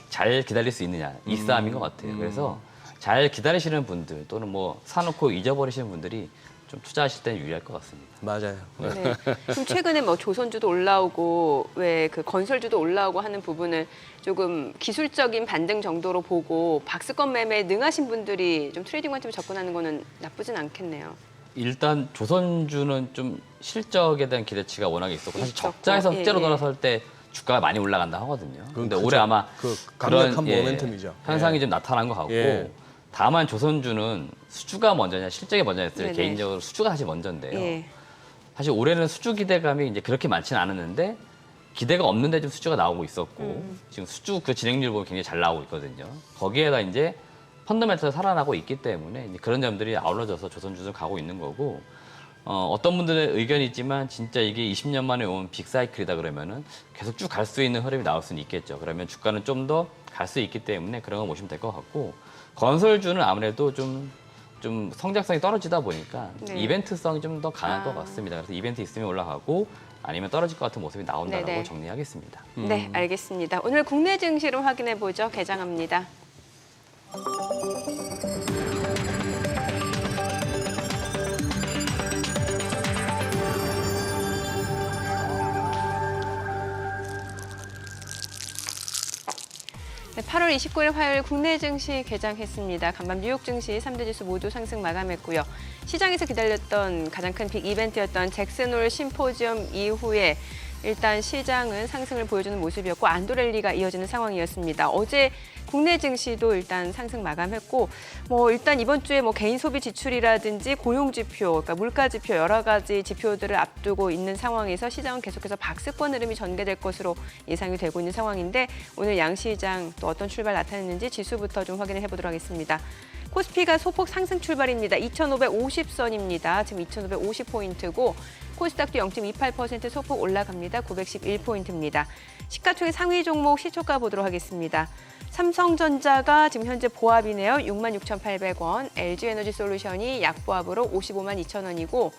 기다릴 수 있느냐 이 싸움인 것 같아요. 그래서 잘 기다리시는 분들 또는 뭐 사놓고 잊어버리시는 분들이 좀 투자하실 때는 유리할 것 같습니다. 맞아요. 네. 그럼 최근에 뭐 조선주도 올라오고 왜 그 건설주도 올라오고 하는 부분을 조금 기술적인 반등 정도로 보고 박스권 매매에 능하신 분들이 좀 트레이딩 관점에 접근하는 거는 나쁘진 않겠네요. 일단 조선주는 좀 실적에 대한 기대치가 워낙에 있었고 사실 있었고, 적자에서 예, 흑자로 예. 돌아설 때 주가가 많이 올라간다 하거든요. 근데 그죠. 올해 아마 그 그런 강력한 모멘텀이죠. 현상이 예. 좀 나타난 것 같고 예. 다만 조선주는 수주가 먼저냐 실적이 먼저였을 네네. 개인적으로 수주가 사실 먼저인데요. 예. 사실 올해는 수주 기대감이 이제 그렇게 많지는 않았는데 기대가 없는데 좀 수주가 나오고 있었고 지금 수주 그 진행률 보면 굉장히 잘 나오고 있거든요. 거기에다 이제 펀더멘털 살아나고 있기 때문에 이제 그런 점들이 아울러져서 조선주를 가고 있는 거고 어떤 분들의 의견이 있지만 진짜 이게 20년 만에 온 빅사이클이다 그러면은 계속 쭉 갈 수 있는 흐름이 나올 수는 있겠죠. 그러면 주가는 좀 더 갈 수 있기 때문에 그런 거 보시면 될 것 같고 건설주는 아무래도 좀 성장성이 떨어지다 보니까 네. 이벤트성이 좀 더 강한 것 같습니다. 그래서 이벤트 있으면 올라가고 아니면 떨어질 것 같은 모습이 나온다라고 네네. 정리하겠습니다. 네, 알겠습니다. 오늘 국내 증시로 확인해 보죠. 개장합니다. 네, 8월 29일 화요일 국내 증시 개장했습니다. 간밤 뉴욕 증시 3대 지수 모두 상승 마감했고요. 시장에서 기다렸던 가장 큰 빅 이벤트였던 잭슨홀 심포지엄 이후에 일단 시장은 상승을 보여주는 모습이었고 안도랠리가 이어지는 상황이었습니다. 어제 국내 증시도 일단 상승 마감했고 일단 이번 주에 개인 소비 지출이라든지 고용 지표, 그러니까 물가 지표 여러 가지 지표들을 앞두고 있는 상황에서 시장은 계속해서 박스권 흐름이 전개될 것으로 예상이 되고 있는 상황인데 오늘 양시장 또 어떤 출발 나타냈는지 지수부터 좀 확인해 보도록 하겠습니다. 코스피가 소폭 상승 출발입니다. 2,550선입니다. 지금 2,550포인트고 코스닥도 0.28% 소폭 올라갑니다. 911포인트입니다. 시가총액 상위 종목 시초가 보도록 하겠습니다. 삼성전자가 지금 현재 보합이네요. 66,800원, LG에너지솔루션이 약보합으로 55만 2천원이고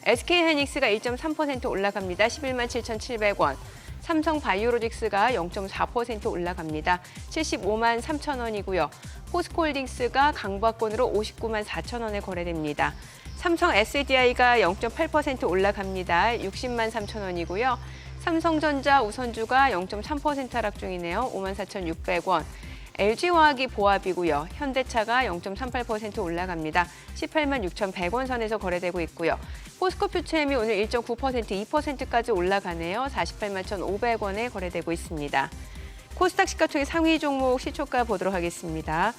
SK하이닉스가 1.3% 올라갑니다. 11만 7,700원. 삼성바이오로직스가 0.4% 올라갑니다. 75만 3천원이고요. 포스코홀딩스가 강보합권으로 59만 4천원에 거래됩니다. 삼성 SDI가 0.8% 올라갑니다. 60만 3천원이고요. 삼성전자 우선주가 0.3% 하락 중이네요. 5만 4,600원. LG화학이 보합이고요. 현대차가 0.38% 올라갑니다. 18만 6,100원 선에서 거래되고 있고요. 포스코 퓨처엠이 오늘 1.9%, 2%까지 올라가네요. 48만 1,500원에 거래되고 있습니다. 코스닥 시가총액 상위 종목 시초가 보도록 하겠습니다.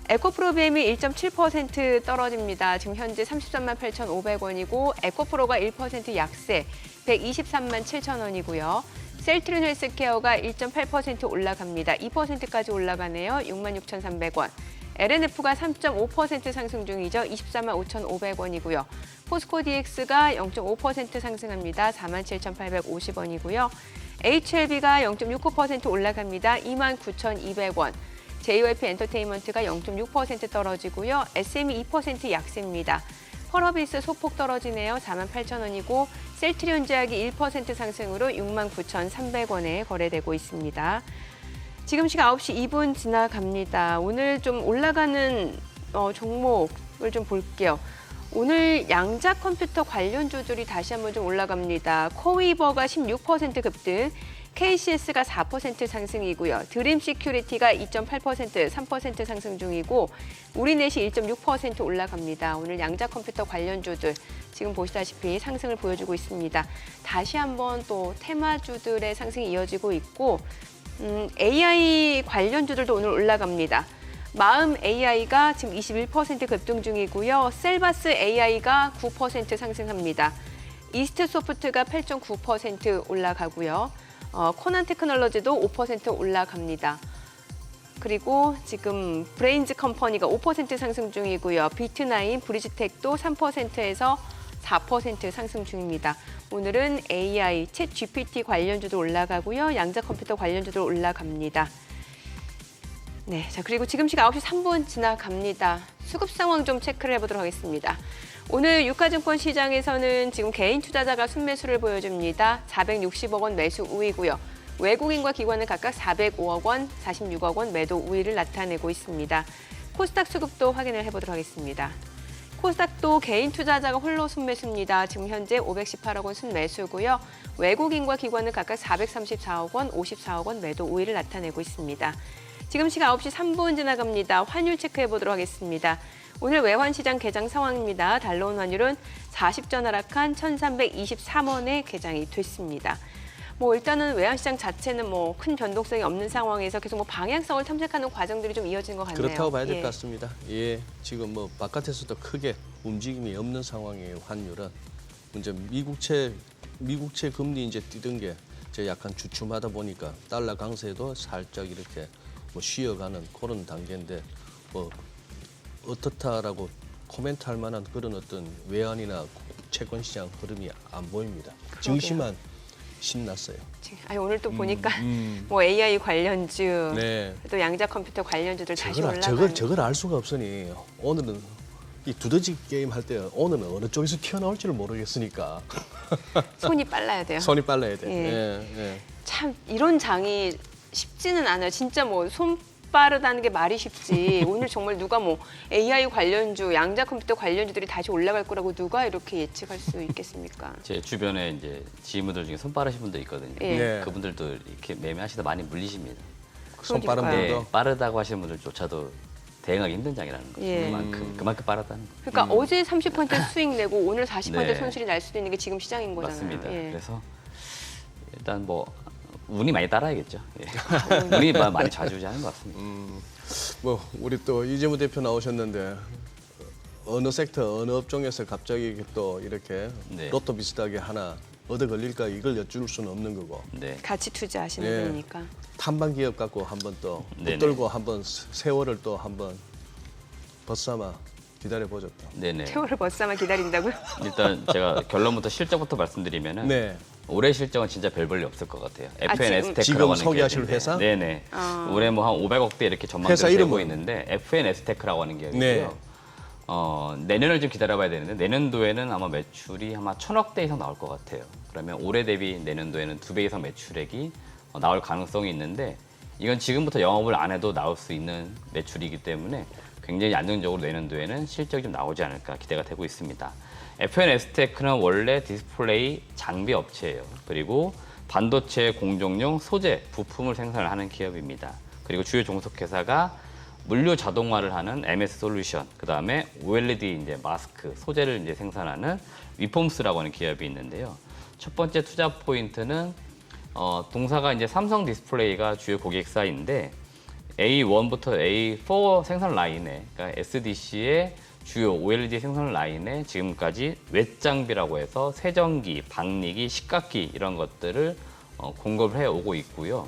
에코프로비엠이 1.7% 떨어집니다. 지금 현재 33만 8,500원이고 에코프로가 1% 약세, 123만 7천원이고요. 셀트린 헬스케어가 1.8% 올라갑니다. 2%까지 올라가네요. 6만 6,300원. LNF가 3.5% 상승 중이죠. 24만 5,500원이고요. 포스코 DX가 0.5% 상승합니다. 4만 7,850원이고요. HLB가 0.69% 올라갑니다. 2만 9,200원. JYP 엔터테인먼트가 0.6% 떨어지고요. SM이 2% 약세입니다. 펄어비스 소폭 떨어지네요. 4만 8천원이고 셀트리온제약이 1% 상승으로 6만 9,300원에 거래되고 있습니다. 지금 시각 9시 2분 지나갑니다. 오늘 좀 올라가는 종목을 좀 볼게요. 오늘 양자 컴퓨터 관련주들이 다시 한번 좀 올라갑니다. 코웨이버가 16% 급등, KCS가 4% 상승이고요. 드림 시큐리티가 2.8%, 3% 상승 중이고 우리넷이 1.6% 올라갑니다. 오늘 양자 컴퓨터 관련주들 지금 보시다시피 상승을 보여주고 있습니다. 다시 한번 또 테마주들의 상승이 이어지고 있고 AI 관련주들도 오늘 올라갑니다. 마음 AI가 지금 21% 급등 중이고요. 셀바스 AI가 9% 상승합니다. 이스트 소프트가 8.9% 올라가고요. 코난 테크놀로지도 5% 올라갑니다. 그리고 지금 브레인즈 컴퍼니가 5% 상승 중이고요. 비트나인, 브리지텍도 3%에서 4% 상승 중입니다. 오늘은 AI, 챗 GPT 관련주도 올라가고요. 양자 컴퓨터 관련주도 올라갑니다. 네, 자 그리고 지금 시각 9시 3분 지나갑니다. 수급 상황 좀 체크를 해보도록 하겠습니다. 오늘 유가증권 시장에서는 지금 개인 투자자가 순매수를 보여줍니다. 460억 원 매수 우위고요. 외국인과 기관은 각각 405억 원, 46억 원 매도 우위를 나타내고 있습니다. 코스닥 수급도 확인을 해보도록 하겠습니다. 코스닥도 개인 투자자가 홀로 순매수입니다. 지금 현재 518억 원 순매수고요. 외국인과 기관은 각각 434억 원, 54억 원 매도 우위를 나타내고 있습니다. 지금 시각 9시 3분 지나갑니다. 환율 체크해보도록 하겠습니다. 오늘 외환시장 개장 상황입니다. 달러 원 환율은 40전 하락한 1,323원에 개장이 됐습니다. 일단은 외환시장 자체는 큰 변동성이 없는 상황에서 계속 방향성을 탐색하는 과정들이 좀 이어진 것 같네요. 그렇다고 봐야 될 것 같습니다. 예, 지금 바깥에서도 크게 움직임이 없는 상황이에요. 환율은 문제 미국채 금리 이제 뛰던 게 이제 약간 주춤하다 보니까 달러 강세도 살짝 이렇게 뭐 쉬어가는 그런 단계인데 뭐 어떻다라고 코멘트할 만한 그런 어떤 외환이나 채권 시장 흐름이 안 보입니다. 증시만 신났어요. 아니, 오늘 또 보니까 뭐 AI 관련주, 네. 또 양자 컴퓨터 관련주들 다시 올라가는. 저걸 알 수가 없으니 오늘은 이 두더지 게임 할 때 오늘은 어느 쪽에서 튀어나올지를 모르겠으니까 손이 빨라야 돼요. 손이 빨라야 돼. 예. 예. 참 이런 장이 쉽지는 않아요. 진짜 뭐 손 빠르다는 게 말이 쉽지. 오늘 정말 누가 뭐 AI 관련주, 양자 컴퓨터 관련주들이 다시 올라갈 거라고 누가 이렇게 예측할 수 있겠습니까? 제 주변에 이제 지인분들 중에 손 빠르신 분들 있거든요. 예. 네. 그분들도 이렇게 매매하시다 많이 물리십니다. 손 빠른 그러니까요. 분도 네, 빠르다고 하시는 분들조차도 대응하기 힘든 장이라는 거죠. 예. 그만큼 빠르다는 거. 그러니까 어제 30% 수익 내고 오늘 40% 네. 손실이 날 수도 있는 게 지금 시장인 거잖아요. 맞습니다. 예. 그래서 일단 뭐 운이 많이 따라야겠죠. 예. 운이 많이 좌지우지하는 것 같습니다. 뭐 우리 또 이재무 대표 나오셨는데 어느 섹터 어느 업종에서 갑자기 또 이렇게 네. 로또 비슷하게 하나 얻어 걸릴까 이걸 여쭐 수는 없는 거고 네. 가치 투자하시는 예. 분이니까. 탐방 기업 갖고 한번 또 네네. 붙들고 한번 세월을 또 한번 벗삼아 기다려 보죠 또. 네네. 세월을 벗삼아 기다린다고요? 일단 제가 결론부터 실적부터 말씀드리면은 네. 올해 실적은 진짜 별 볼일 없을 것 같아요. 아, FNS 지금 테크라고 하는 소개하실 기업인데, 회사? 네네. 아. 올해 뭐 한 500억대 이렇게 회사 전망되고 이름은? 있는데 FNS 테크라고 하는 기업이고요. 네. 내년을 좀 기다려봐야 되는데 내년도에는 아마 매출이 아마 1,000억대 이상 나올 것 같아요. 그러면 올해 대비 내년도에는 2배 이상 매출액이 나올 가능성이 있는데 이건 지금부터 영업을 안 해도 나올 수 있는 매출이기 때문에 굉장히 안정적으로 내년도에는 실적이 좀 나오지 않을까 기대가 되고 있습니다. FNS테크는 원래 디스플레이 장비 업체예요. 그리고 반도체 공정용 소재, 부품을 생산하는 기업입니다. 그리고 주요 종속회사가 물류 자동화를 하는 MS 솔루션, 그 다음에 OLED 이제 마스크, 소재를 이제 생산하는 위폼스라고 하는 기업이 있는데요. 첫 번째 투자 포인트는 동사가 이제 삼성 디스플레이가 주요 고객사인데 A1부터 A4 생산 라인에, 그러니까 SDC의 주요 OLED 생산 라인에 지금까지 외장비라고 해서 세정기, 박리기, 식각기 이런 것들을 공급을 해오고 있고요.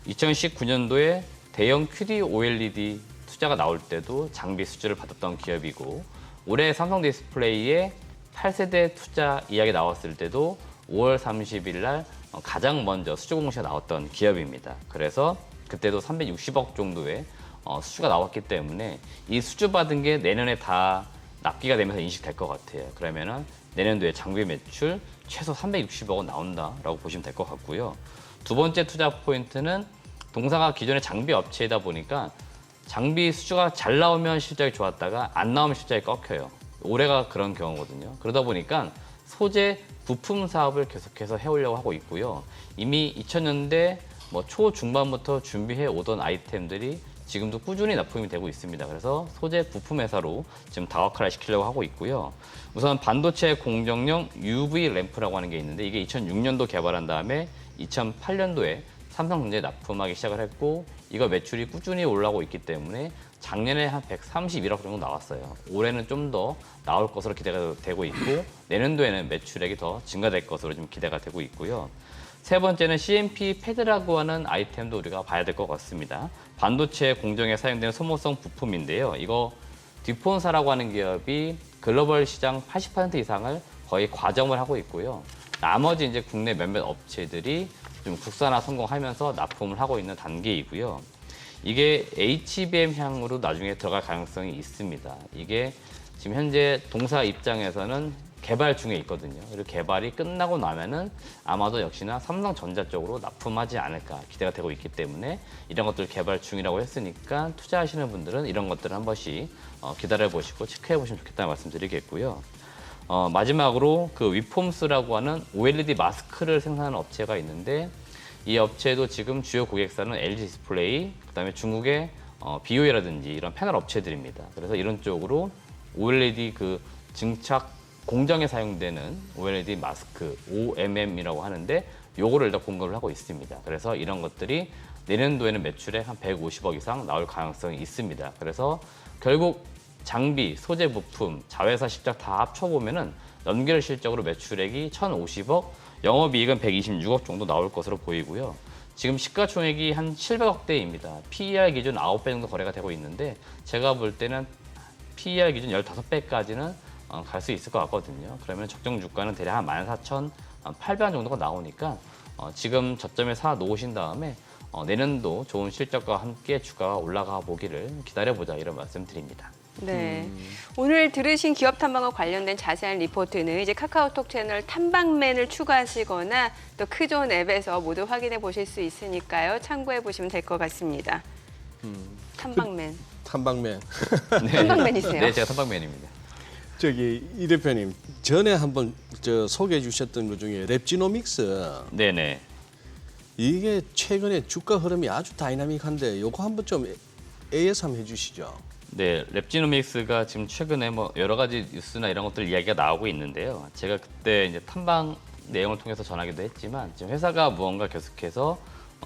2019년도에 대형 QD OLED 투자가 나올 때도 장비 수주를 받았던 기업이고 올해 삼성 디스플레이의 8세대 투자 이야기 나왔을 때도 5월 30일 날 가장 먼저 수주 공시가 나왔던 기업입니다. 그래서 그때도 360억 정도의 수주가 나왔기 때문에 이 수주 받은 게 내년에 다 납기가 되면서 인식될 것 같아요. 그러면은 내년도에 장비 매출 최소 360억은 나온다라고 보시면 될 것 같고요. 두 번째 투자 포인트는 동사가 기존의 장비 업체이다 보니까 장비 수주가 잘 나오면 실적이 좋았다가 안 나오면 실적이 꺾여요. 올해가 그런 경우거든요. 그러다 보니까 소재 부품 사업을 계속해서 해오려고 하고 있고요. 이미 2000년대 뭐 초중반부터 준비해 오던 아이템들이 지금도 꾸준히 납품이 되고 있습니다. 그래서 소재 부품 회사로 지금 다각화를 시키려고 하고 있고요. 우선 반도체 공정용 UV 램프라고 하는 게 있는데 이게 2006년도 개발한 다음에 2008년도에 삼성전자에 납품하기 시작을 했고 이거 매출이 꾸준히 올라오고 있기 때문에 작년에 한 131억 정도 나왔어요. 올해는 좀 더 나올 것으로 기대가 되고 있고 내년도에는 매출액이 더 증가될 것으로 좀 기대가 되고 있고요. 세 번째는 CMP 패드라고 하는 아이템도 우리가 봐야 될 것 같습니다. 반도체 공정에 사용되는 소모성 부품인데요. 이거 듀폰사라고 하는 기업이 글로벌 시장 80% 이상을 거의 과점을 하고 있고요. 나머지 이제 국내 몇몇 업체들이 좀 국산화 성공하면서 납품을 하고 있는 단계이고요. 이게 HBM 향으로 나중에 들어갈 가능성이 있습니다. 이게 지금 현재 동사 입장에서는 개발 중에 있거든요. 그리고 개발이 끝나고 나면은 아마도 역시나 삼성전자 쪽으로 납품하지 않을까 기대가 되고 있기 때문에 이런 것들 개발 중이라고 했으니까 투자하시는 분들은 이런 것들을 한 번씩 기다려 보시고 체크해 보시면 좋겠다는 말씀드리겠고요. 마지막으로 그 위폼스라고 하는 OLED 마스크를 생산하는 업체가 있는데 이 업체도 지금 주요 고객사는 LG 디스플레이, 그다음에 중국의 BOE라든지 이런 패널 업체들입니다. 그래서 이런 쪽으로 OLED 그 증착 공정에 사용되는 OLED 마스크, OMM이라고 하는데 요거를 일단 공급을 하고 있습니다. 그래서 이런 것들이 내년도에는 매출액 한 150억 이상 나올 가능성이 있습니다. 그래서 결국 장비, 소재 부품, 자회사 실적 다 합쳐보면은 연결 실적으로 매출액이 1,050억, 영업이익은 126억 정도 나올 것으로 보이고요. 지금 시가총액이 한 700억대입니다. PER 기준 9배 정도 거래가 되고 있는데 제가 볼 때는 PER 기준 15배까지는 갈 수 있을 것 같거든요. 그러면 적정 주가는 대략 한 14,800원 정도가 나오니까 지금 저점에 사 놓으신 다음에 내년도 좋은 실적과 함께 주가가 올라가 보기를 기다려보자 이런 말씀 드립니다. 네. 오늘 들으신 기업 탐방과 관련된 자세한 리포트는 이제 카카오톡 채널 탐방맨을 추가하시거나 또 크존 앱에서 모두 확인해 보실 수 있으니까요. 참고해 보시면 될 것 같습니다. 탐방맨. 탐방맨. 탐방맨이세요? 네, 제가 탐방맨입니다. 저기 이 대표님 전에 한번 소개해 주셨던 것 중에 랩지노믹스 네네. 이게 최근에 주가 흐름이 아주 다이나믹한데 요거 한번 좀 AS 한번 해주시죠. 네, 랩지노믹스가 지금 최근에 뭐 여러 가지 뉴스나 이런 것들 이야기가 나오고 있는데요. 제가 그때 이제 탐방 내용을 통해서 전하기도 했지만 지금 회사가 무언가 계속해서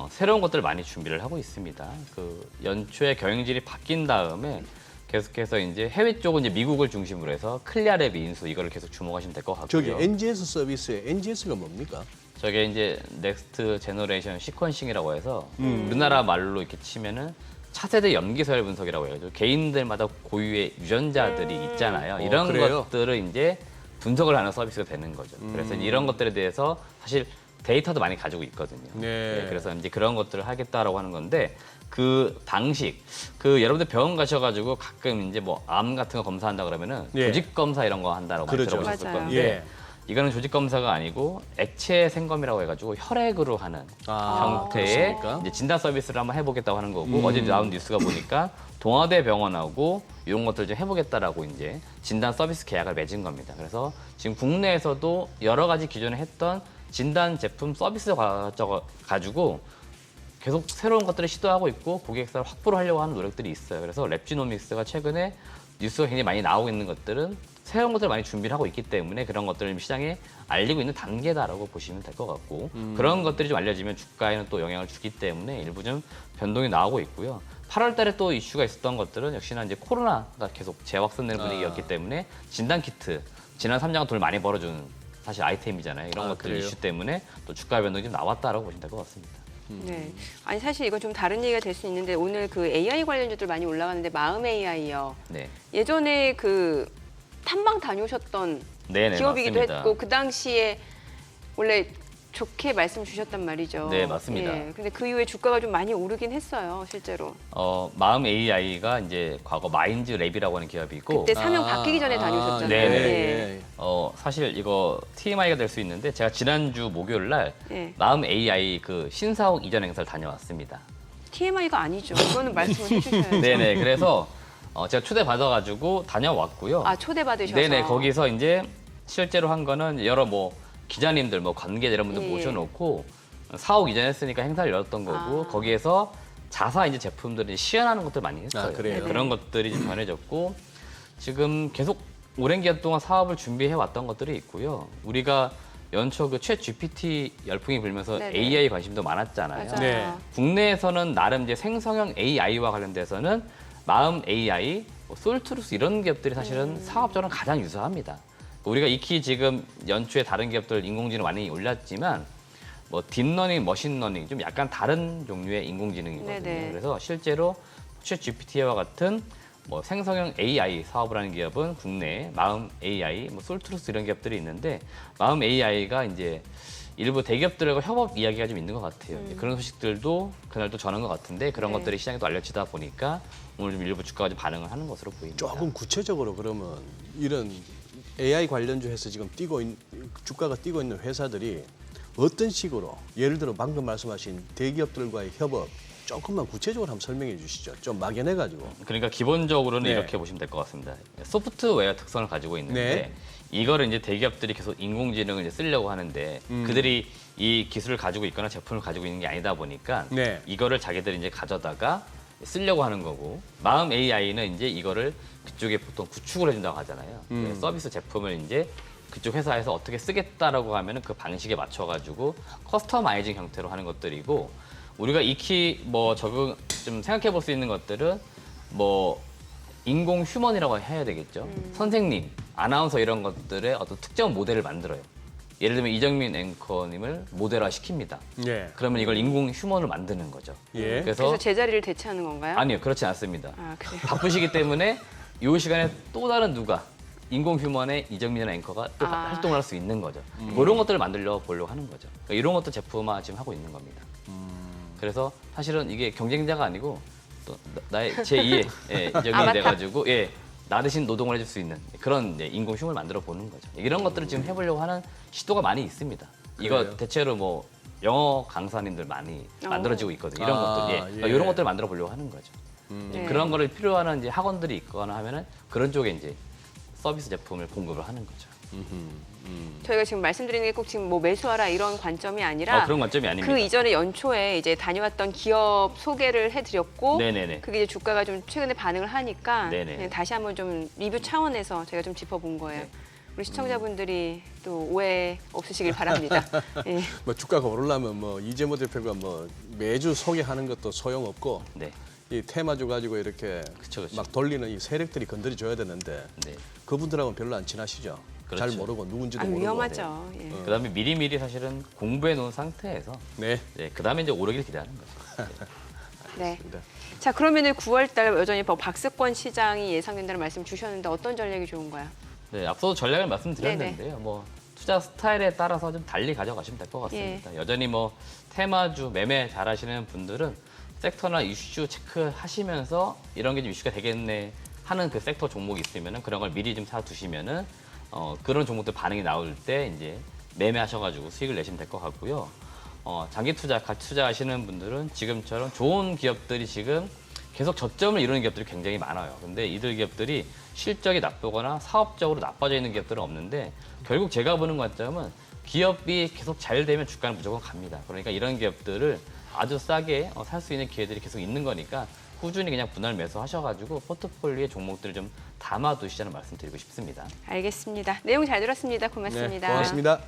새로운 것들을 많이 준비를 하고 있습니다. 그 연초에 경영진이 바뀐 다음에 계속해서 이제 해외 쪽은 이제 미국을 중심으로 해서 클리아랩 인수 이거를 계속 주목하시면 될 것 같고요. 저기 NGS 서비스에 NGS가 뭡니까? 저게 이제 넥스트 제너레이션 시퀀싱이라고 해서 우리나라 말로 이렇게 치면은 차세대 염기서열 분석이라고 해가지고 개인들마다 고유의 유전자들이 있잖아요. 이런 그래요? 것들을 이제 분석을 하는 서비스가 되는 거죠. 그래서 이런 것들에 대해서 사실 데이터도 많이 가지고 있거든요. 네. 그래서 이제 그런 것들을 하겠다라고 하는 건데 그 방식, 그 여러분들 병원 가셔가지고 가끔 이제 뭐 암 같은 거 검사한다 그러면은 예. 조직 검사 이런 거 한다라고 많이 그렇죠. 들어보셨을 맞아요. 건데 예. 이거는 조직 검사가 아니고 액체 생검이라고 해가지고 혈액으로 하는 형태의 그렇습니까? 이제 진단 서비스를 한번 해보겠다고 하는 거고 어제 나온 뉴스가 보니까 동아대 병원하고 이런 것들 좀 해보겠다라고 이제 진단 서비스 계약을 맺은 겁니다. 그래서 지금 국내에서도 여러 가지 기존에 했던 진단 제품 서비스 가지고 계속 새로운 것들을 시도하고 있고 고객사를 확보를 하려고 하는 노력들이 있어요. 그래서 랩지노믹스가 최근에 뉴스가 굉장히 많이 나오고 있는 것들은 새로운 것들을 많이 준비를 하고 있기 때문에 그런 것들을 시장에 알리고 있는 단계다라고 보시면 될 것 같고 그런 것들이 좀 알려지면 주가에는 또 영향을 주기 때문에 일부 좀 변동이 나오고 있고요. 8월 달에 또 이슈가 있었던 것들은 역시나 이제 코로나가 계속 재확산되는 분위기였기 때문에 진단 키트 지난 3년간 돈을 많이 벌어준 사실 아이템이잖아요. 이런 것들 그래요? 이슈 때문에 또 주가 변동이 좀 나왔다라고 보시면 될 것 같습니다. 네. 아니 사실 이건 좀 다른 얘기가 될 수 있는데 오늘 그 AI 관련주들 많이 올라가는데 마음 AI요. 네. 예전에 그 탐방 다녀오셨던 네네, 기업이기도 맞습니다. 했고 그 당시에 원래 좋게 말씀 주셨단 말이죠. 네, 맞습니다. 예. 근데 그 이후에 주가가 좀 많이 오르긴 했어요, 실제로. 마음 AI가 이제 과거 마인즈랩이라고 하는 기업이고 그때 사명 바뀌기 전에 다녀오셨잖아요. 네네. 예. 사실 이거 TMI가 될 수 있는데 제가 지난주 목요일 날 예. 마음 AI 그 신사옥 이전 행사를 다녀왔습니다. TMI가 아니죠. 이거는 말씀을 해주셔야죠. 네네. 그래서 제가 초대 받아가지고 다녀왔고요. 아 초대받으셔서. 네네. 거기서 이제 실제로 한 거는 여러 뭐 기자님들, 뭐 관계자 이런 분들 예. 모셔놓고 사옥 이전했으니까 행사를 열었던 거고 아. 거기에서 자사 이제 제품들을 시연하는 것들 많이 했어요. 그래요? 그런 것들이 좀 전해졌고 지금 계속 오랜 기간 동안 사업을 준비해 왔던 것들이 있고요. 우리가 연초 그 챗 GPT 열풍이 불면서 네네. AI 관심도 많았잖아요. 맞아요. 네. 국내에서는 나름 이제 생성형 AI와 관련돼서는 마음 AI, 솔트루스 이런 기업들이 사실은 사업적으로 가장 유사합니다. 우리가 익히 지금 연초에 다른 기업들 인공지능 많이 올렸지만 뭐 딥러닝, 머신러닝 좀 약간 다른 종류의 인공지능이거든요. 네네. 그래서 실제로 챗 GPT와 같은 뭐 생성형 AI 사업을 하는 기업은 국내에 마음 AI, 뭐 솔트루스 이런 기업들이 있는데 마음 AI가 이제 일부 대기업들과 협업 이야기가 좀 있는 것 같아요. 그런 소식들도 그날 또 전한 것 같은데 그런 네. 것들이 시장에 또 알려지다 보니까 오늘 좀 일부 주가가 좀 반응을 하는 것으로 보입니다. 조금 구체적으로 그러면 이런 AI 관련주 해서 지금 주가가 뛰고 있는 회사들이 어떤 식으로 예를 들어 방금 말씀하신 대기업들과의 협업 조금만 구체적으로 한번 설명해 주시죠. 좀 막연해 가지고. 그러니까 기본적으로는 네. 이렇게 보시면 될 것 같습니다. 소프트웨어 특성을 가지고 있는데 네. 이거를 이제 대기업들이 계속 인공지능을 이제 쓰려고 하는데 그들이 이 기술을 가지고 있거나 제품을 가지고 있는 게 아니다 보니까 네. 이거를 자기들이 이제 가져다가 쓰려고 하는 거고 마음 AI는 이제 이거를 그쪽에 보통 구축을 해준다고 하잖아요. 서비스 제품을 이제 그쪽 회사에서 어떻게 쓰겠다라고 하면은 그 방식에 맞춰가지고 커스터마이징 형태로 하는 것들이고 우리가 익히 뭐 적응 좀 생각해 볼 수 있는 것들은 뭐 인공 휴먼이라고 해야 되겠죠. 선생님, 아나운서 이런 것들의 어떤 특정 모델을 만들어요. 예를 들면 이정민 앵커님을 모델화 시킵니다. 예. 그러면 이걸 인공 휴먼을 만드는 거죠. 예. 그래서 제 자리를 대체하는 건가요? 아니요, 그렇지 않습니다. 아, 그래요? 바쁘시기 때문에 이 시간에 또 다른 누가 인공 휴먼의 이정민이라는 앵커가 또 아. 활동을 할 수 있는 거죠. 뭐 이런 것들을 만들려 보려고 하는 거죠. 그러니까 이런 것도 제품화 지금 하고 있는 겁니다. 그래서 사실은 이게 경쟁자가 아니고 또 나의 제2의 이정민이 아바타? 돼가지고 나 대신 노동을 해줄 수 있는 그런 인공 휴먼을 만들어 보는 거죠. 이런 것들을 지금 해보려고 하는 시도가 많이 있습니다. 이거 그래요? 대체로 뭐 영어 강사님들 많이 만들어지고 있거든요. 이런 아, 것들, 예. 이런 것들을 만들어 보려고 하는 거죠. 네. 그런 거를 필요한 이제 학원들이 있거나 하면은 그런 쪽에 이제 서비스 제품을 공급을 하는 거죠. 저희가 지금 말씀드리는 게 꼭 지금 뭐 매수하라 이런 관점이 아니라 그런 관점이 아닙니다. 그 이전에 연초에 이제 다녀왔던 기업 소개를 해드렸고 네네네. 그게 이제 주가가 좀 최근에 반응을 하니까 네네. 그냥 다시 한번 좀 리뷰 차원에서 제가 좀 짚어본 거예요. 네. 우리 시청자분들이 또 오해 없으시길 바랍니다. 예. 뭐 주가가 오르려면 뭐 이재모 대표가 뭐 매주 소개하는 것도 소용없고 네. 이 테마주 가지고 이렇게 그쵸, 그쵸. 막 돌리는 이 세력들이 건드려줘야 되는데 네. 그분들하고는 별로 안 친하시죠. 잘 그렇죠. 모르고 누군지도 아, 모르고. 위험하죠. 예. 그다음에 미리미리 사실은 공부해 놓은 상태에서 네. 그다음에 이제 오르길 기대하는 거죠. 네. 알겠습니다. 자, 그러면은 9월달 여전히 뭐 박스권 시장이 예상된다는 말씀 주셨는데 어떤 전략이 좋은가요? 네, 앞서도 전략을 말씀드렸는데요. 뭐 투자 스타일에 따라서 좀 달리 가져가시면 될 것 같습니다. 여전히 뭐 테마주 매매 잘하시는 분들은 섹터나 이슈 체크하시면서 이런 게 좀 이슈가 되겠네 하는 그 섹터 종목이 있으면은 그런 걸 미리 좀 사두시면은 그런 종목들 반응이 나올 때 이제 매매하셔가지고 수익을 내시면 될 것 같고요. 장기 투자, 가치 투자하시는 분들은 지금처럼 좋은 기업들이 지금 계속 저점을 이루는 기업들이 굉장히 많아요. 근데 이들 기업들이 실적이 나쁘거나 사업적으로 나빠져 있는 기업들은 없는데 결국 제가 보는 관점은 기업이 계속 잘 되면 주가는 무조건 갑니다. 그러니까 이런 기업들을 아주 싸게 살 수 있는 기회들이 계속 있는 거니까 꾸준히 그냥 분할 매수하셔가지고 포트폴리오에 종목들을 좀 담아두시자는 말씀 드리고 싶습니다. 알겠습니다. 내용 잘 들었습니다. 고맙습니다. 네, 고맙습니다.